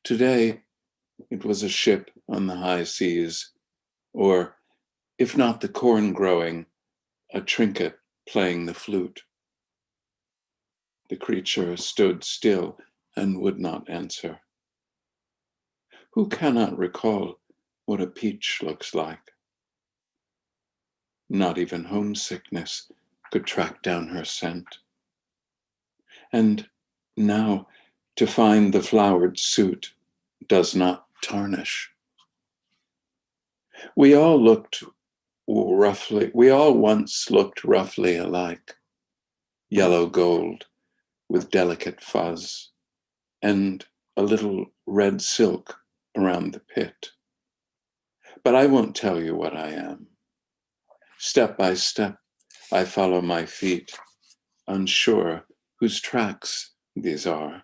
Today, it was a ship on the high seas, or, if not the corn growing, a trinket playing the flute. The creature stood still and would not answer. Who cannot recall what a peach looks like? Not even homesickness could track down her scent. And now, to find the flowered suit does not tarnish. We all once looked roughly alike, yellow gold with delicate fuzz, and a little red silk around the pit. But I won't tell you what I am. Step by step, I follow my feet, unsure whose tracks these are.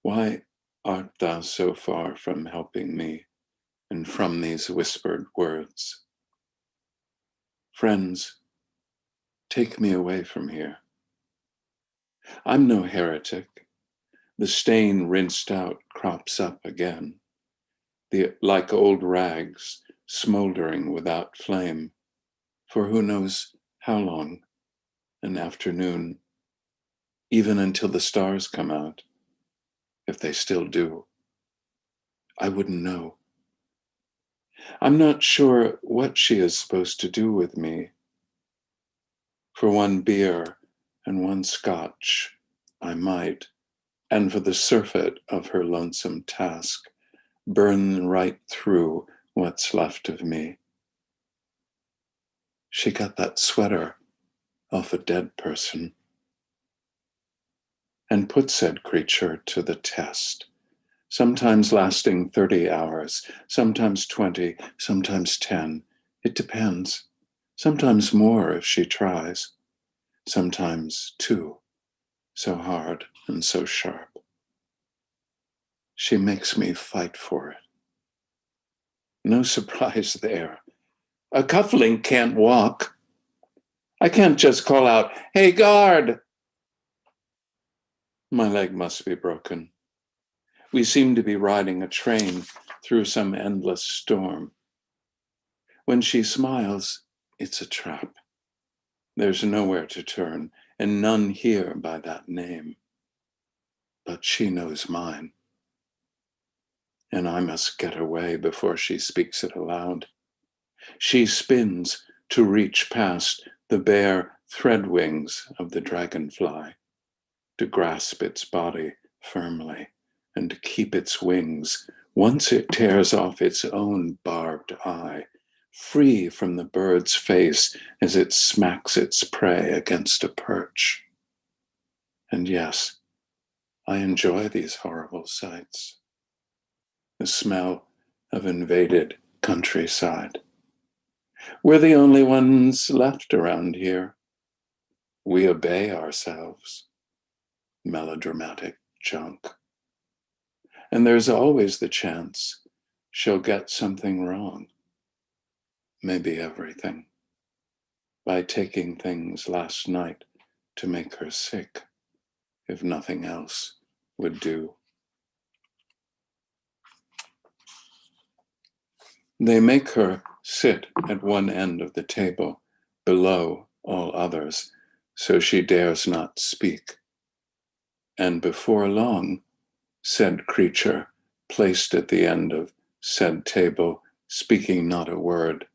Why art thou so far from helping me and from these whispered words? Friends, take me away from here. I'm no heretic. The stain rinsed out crops up again, like old rags smoldering without flame, for who knows how long an afternoon, even until the stars come out, if they still do. I wouldn't know. I'm not sure what she is supposed to do with me. For one beer and one scotch, I might, and for the surfeit of her lonesome task, burn right through what's left of me. She got that sweater off a dead person and put said creature to the test, sometimes lasting 30 hours, sometimes 20, sometimes 10. It depends. Sometimes more if she tries, sometimes 2, so hard and so sharp. She makes me fight for it. No surprise there. A cufflink can't walk. I can't just call out, "Hey, guard!" My leg must be broken. We seem to be riding a train through some endless storm. When she smiles, it's a trap. There's nowhere to turn, and none here by that name. But she knows mine. And I must get away before she speaks it aloud. She spins to reach past the bare thread wings of the dragonfly, to grasp its body firmly and to keep its wings once it tears off its own barbed eye, free from the bird's face as it smacks its prey against a perch. And yes, I enjoy these horrible sights. The smell of invaded countryside. We're the only ones left around here. We obey ourselves. Melodramatic junk. And there's always the chance she'll get something wrong. Maybe everything. By taking things last night to make her sick, if nothing else would do. They make her sit at one end of the table, below all others, so she dares not speak. And before long, said creature, placed at the end of said table, speaking not a word,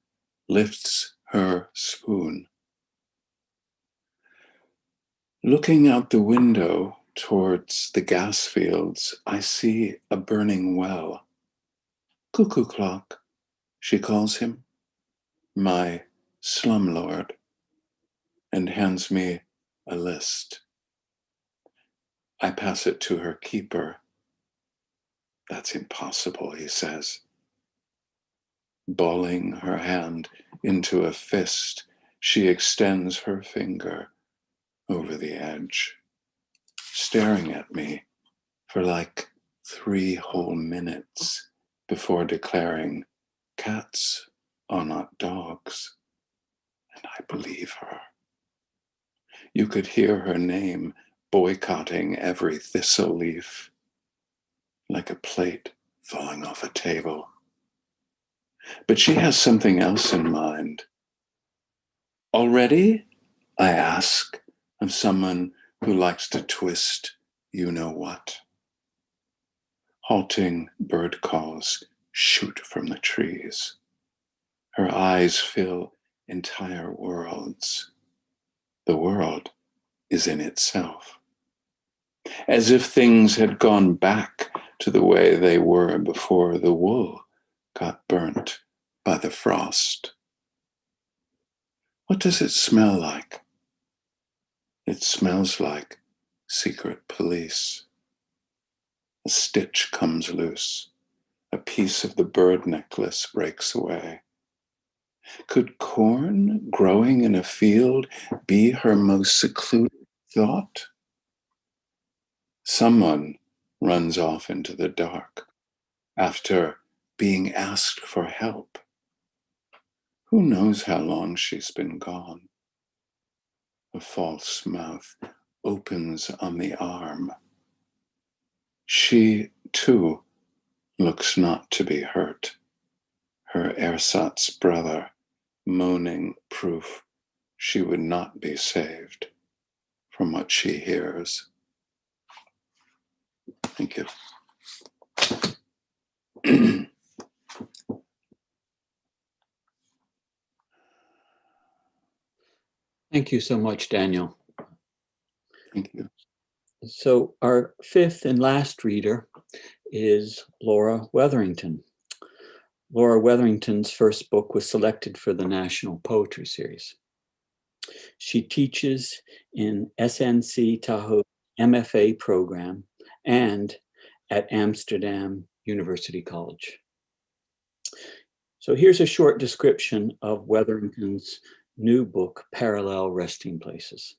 lifts her spoon. Looking out the window towards the gas fields, I see a burning well. Cuckoo clock, she calls him, my slumlord, and hands me a list. I pass it to her keeper. That's impossible, he says. Balling her hand into a fist, she extends her finger over the edge, staring at me for like 3 whole minutes before declaring, "Cats are not dogs." And I believe her. You could hear her name boycotting every thistle leaf, like a plate falling off a table. But she has something else in mind. Already? I ask of someone who likes to twist you know what. Halting bird calls shoot from the trees. Her eyes fill entire worlds. The world is in itself. As if things had gone back to the way they were before the wool got burnt by the frost. What does it smell like? It smells like secret police. A stitch comes loose. A piece of the bird necklace breaks away. Could corn growing in a field be her most secluded thought? Someone runs off into the dark after being asked for help. Who knows how long she's been gone? A false mouth opens on the arm. She, too, looks not to be hurt. Her ersatz brother, moaning proof she would not be saved from what she hears. Thank you. Thank you so much, Daniel. Thank you. So our fifth and last reader is Laura Wetherington. Laura Wetherington's first book was selected for the National Poetry Series. She teaches in SNC Tahoe MFA program and at Amsterdam University College. So here's a short description of Wetherington's new book, Parallel Resting Places.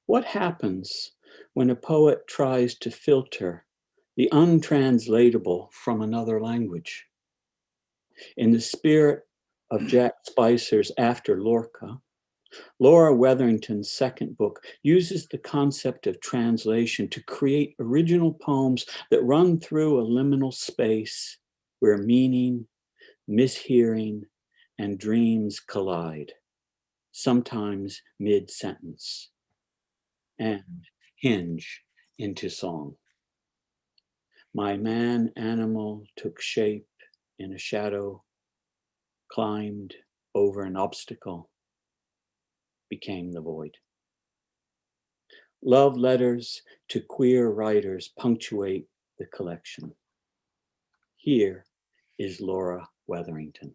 What happens when a poet tries to filter the untranslatable from another language? In the spirit of Jack Spicer's After Lorca, Laura Wetherington's second book uses the concept of translation to create original poems that run through a liminal space where meaning, mishearing, and dreams collide, sometimes mid-sentence, and hinge into song. My man animal took shape in a shadow, climbed over an obstacle, became the void. Love letters to queer writers punctuate the collection. Here is Laura Wetherington.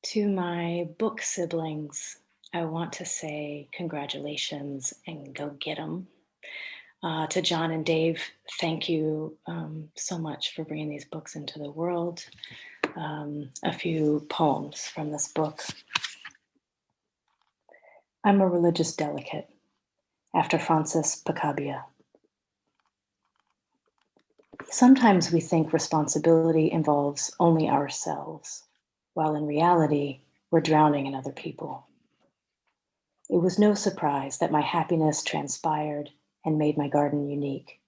To my book siblings, I want to say congratulations and go get them. To John and Dave, thank you so much for bringing these books into the world. A few poems from this book. I'm a religious delicate, after Francis Pacabia. Sometimes we think responsibility involves only ourselves, while in reality, we're drowning in other people. It was no surprise that my happiness transpired and made my garden unique.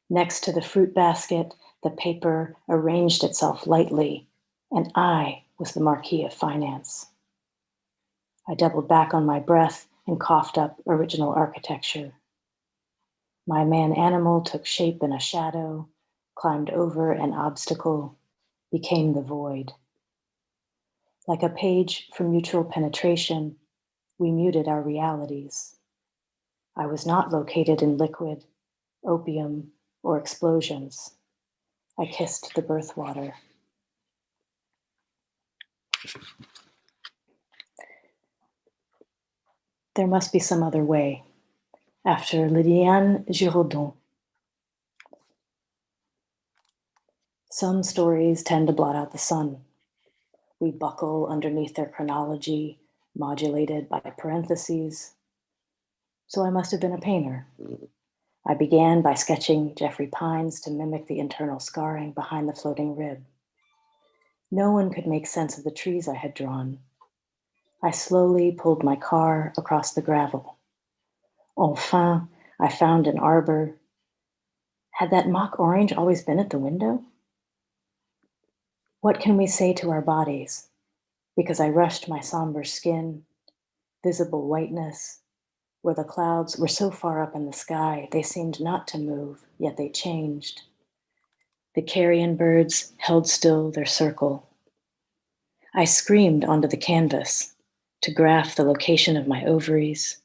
Next to the fruit basket, the paper arranged itself lightly, and I was the marquis of finance. I doubled back on my breath and coughed up original architecture. My man animal took shape in a shadow, climbed over an obstacle, became the void. Like a page for mutual penetration, we muted our realities. I was not located in liquid, opium, or explosions. I kissed the birth water. There must be some other way. After Lydiane Giraudon. Some stories tend to blot out the sun. We buckle underneath their chronology, modulated by parentheses. So I must have been a painter. I began by sketching Jeffrey Pines to mimic the internal scarring behind the floating rib. No one could make sense of the trees I had drawn. I slowly pulled my car across the gravel. Enfin, I found an arbor. Had that mock orange always been at the window? What can we say to our bodies? Because I rushed my somber skin, visible whiteness, where the clouds were so far up in the sky, they seemed not to move, yet they changed. The carrion birds held still their circle. I screamed onto the canvas to graph the location of my ovaries.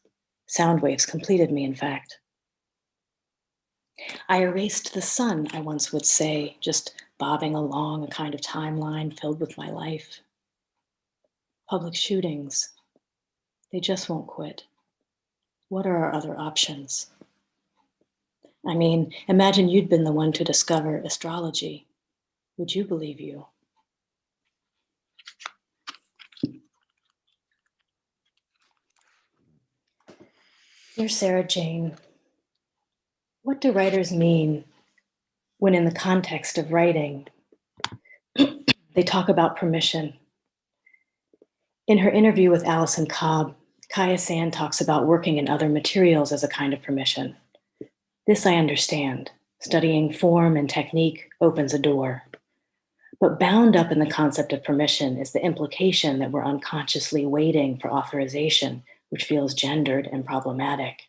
Sound waves completed me, in fact. I erased the sun, I once would say, just bobbing along a kind of timeline filled with my life. Public shootings, they just won't quit. What are our other options? I mean, imagine you'd been the one to discover astrology. Would you believe you? Dear Sarah Jane, what do writers mean when in the context of writing, they talk about permission? In her interview with Alison Cobb, Kaya Sand talks about working in other materials as a kind of permission. This I understand. Studying form and technique opens a door. But bound up in the concept of permission is the implication that we're unconsciously waiting for authorization, which feels gendered and problematic.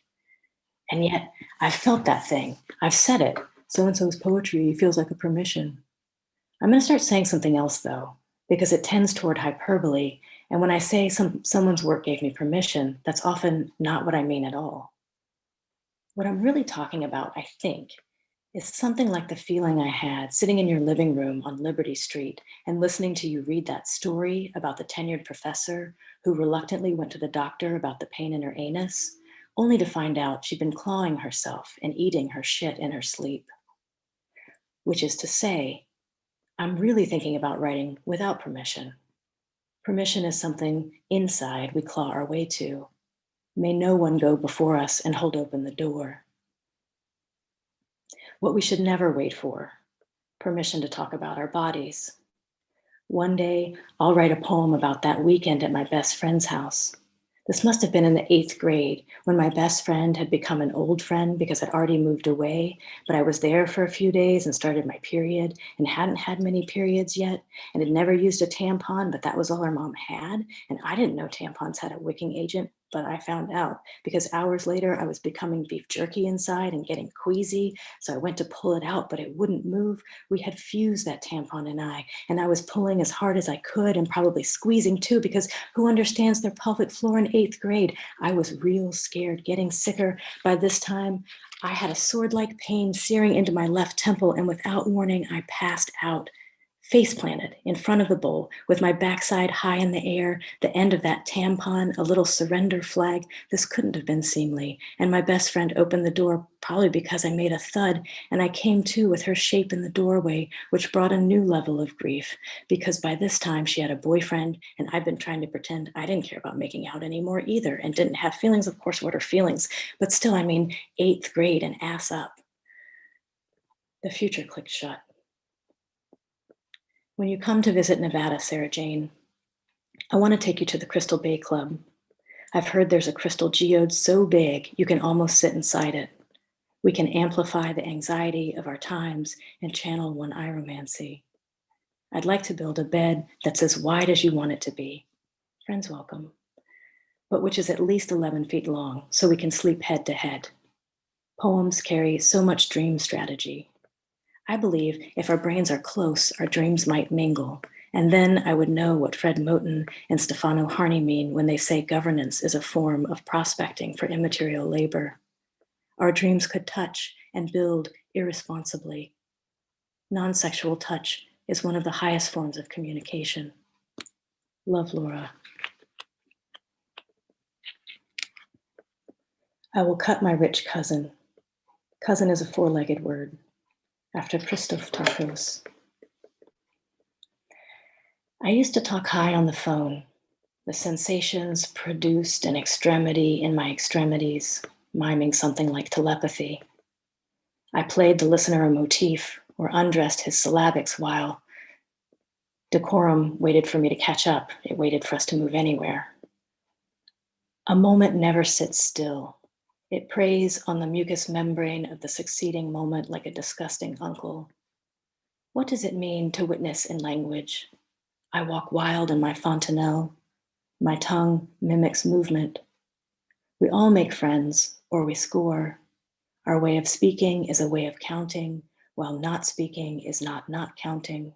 And yet, I've felt that thing. I've said it. So-and-so's poetry feels like a permission. I'm going to start saying something else, though, because it tends toward hyperbole. And when I say someone's work gave me permission, that's often not what I mean at all. What I'm really talking about, I think, is something like the feeling I had sitting in your living room on Liberty Street and listening to you read that story about the tenured professor who reluctantly went to the doctor about the pain in her anus, only to find out she'd been clawing herself and eating her shit in her sleep. Which is to say, I'm really thinking about writing without permission. Permission is something inside we claw our way to. May no one go before us and hold open the door. What we should never wait for, permission to talk about our bodies. One day, I'll write a poem about that weekend at my best friend's house. This must have been in the 8th grade when my best friend had become an old friend because I'd already moved away, but I was there for a few days and started my period and hadn't had many periods yet and had never used a tampon, but that was all her mom had. And I didn't know tampons had a wicking agent, but I found out because hours later I was becoming beef jerky inside and getting queasy. So I went to pull it out, but it wouldn't move. We had fused, that tampon and I was pulling as hard as I could and probably squeezing too, because who understands their pelvic floor in 8th grade? I was real scared, getting sicker. By this time, I had a sword-like pain searing into my left temple, and without warning, I passed out, face planted in front of the bowl with my backside high in the air, the end of that tampon, a little surrender flag. This couldn't have been seemly. And my best friend opened the door, probably because I made a thud, and I came to with her shape in the doorway, which brought a new level of grief, because by this time she had a boyfriend, and I'd been trying to pretend I didn't care about making out anymore either, and didn't have feelings. Of course, what are feelings? But still, 8th grade and ass up. The future clicked shut. When you come to visit Nevada, Sarah Jane, I want to take you to the Crystal Bay Club. I've heard there's a crystal geode so big you can almost sit inside it. We can amplify the anxiety of our times and channel one iromancy. I'd like to build a bed that's as wide as you want it to be. Friends welcome. But which is at least 11 feet long so we can sleep head to head. Poems carry so much dream strategy. I believe if our brains are close, our dreams might mingle. And then I would know what Fred Moten and Stefano Harney mean when they say governance is a form of prospecting for immaterial labor. Our dreams could touch and build irresponsibly. Non-sexual touch is one of the highest forms of communication. Love, Laura. I will cut my rich cousin. Cousin is a 4-legged word, after Christoph Tarkos. I used to talk high on the phone, the sensations produced an extremity in my extremities, miming something like telepathy. I played the listener a motif or undressed his syllabics while decorum waited for me to catch up. It waited for us to move anywhere. A moment never sits still. It preys on the mucous membrane of the succeeding moment like a disgusting uncle. What does it mean to witness in language? I walk wild in my fontanelle. My tongue mimics movement. We all make friends, or we score. Our way of speaking is a way of counting, while not speaking is not counting.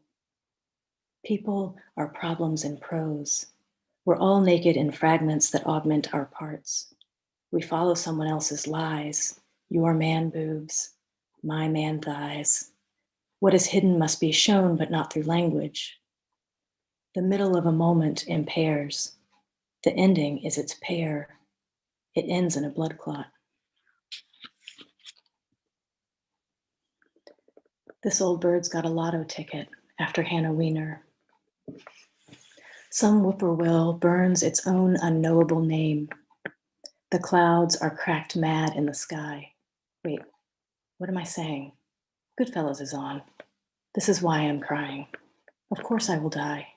People are problems in prose. We're all naked in fragments that augment our parts. We follow someone else's lies, your man boobs, my man thighs. What is hidden must be shown, but not through language. The middle of a moment impairs. The ending is its pair. It ends in a blood clot. This old bird's got a lotto ticket, after Hannah Wiener. Some whippoorwill burns its own unknowable name. The clouds are cracked mad in the sky. Wait, what am I saying? Goodfellas is on. This is why I'm crying. Of course I will die.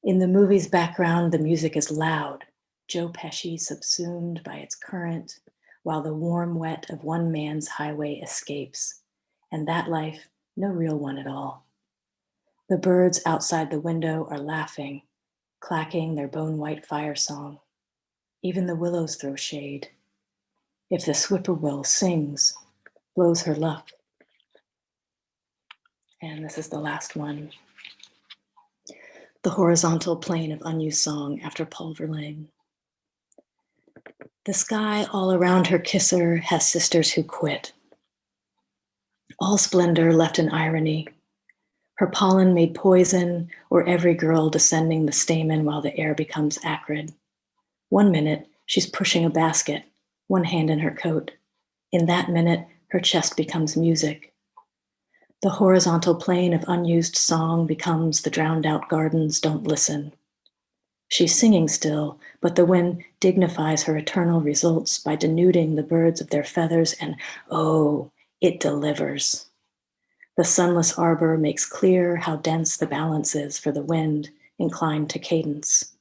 In the movie's background, the music is loud, Joe Pesci subsumed by its current, while the warm wet of one man's highway escapes. And that life, no real one at all. The birds outside the window are laughing, clacking their bone-white fire song. Even the willows throw shade. If the whippoorwill sings, blows her luck. And this is the last one. The horizontal plane of unused song after Paul Verlaine. The sky all around her kisser has sisters who quit. All splendor left in irony. Her pollen made poison, or every girl descending the stamen while the air becomes acrid. 1 minute, she's pushing a basket, one hand in her coat. In that minute, her chest becomes music. The horizontal plane of unused song becomes the drowned out gardens don't listen. She's singing still, but the wind dignifies her eternal results by denuding the birds of their feathers, and oh, it delivers. The sunless arbor makes clear how dense the balance is for the wind inclined to cadence.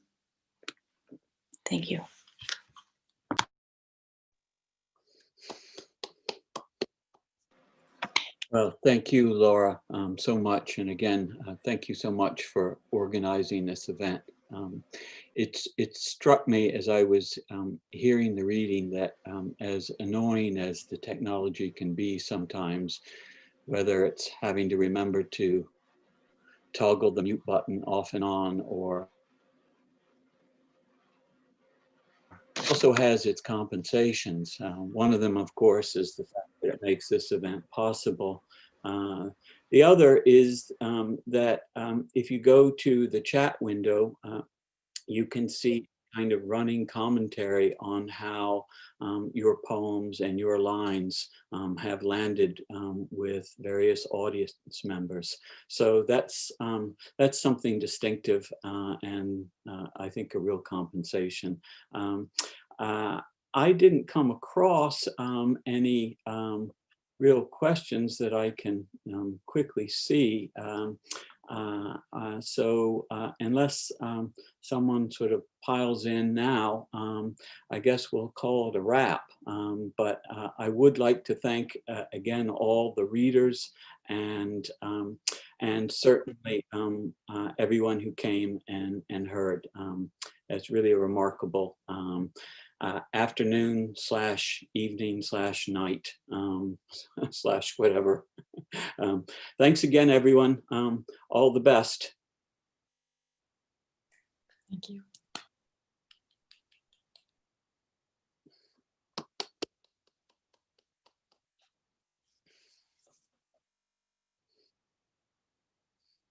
Thank you. Well, thank you, Laura, so much. And again, thank you so much for organizing this event. It struck me as I was hearing the reading that as annoying as the technology can be sometimes, whether it's having to remember to toggle the mute button off and on, or also has its compensations. One of them, of course, is the fact that it makes this event possible. The other is that if you go to the chat window, you can see kind of running commentary on how your poems and your lines have landed with various audience members. So that's something distinctive and I think a real compensation. I didn't come across any real questions that I can quickly see. So unless someone sort of piles in now, I guess we'll call it a wrap. But I would like to thank again all the readers and certainly everyone who came and heard. It's really a remarkable afternoon / evening / night / whatever. Thanks again, everyone. All the best. Thank you.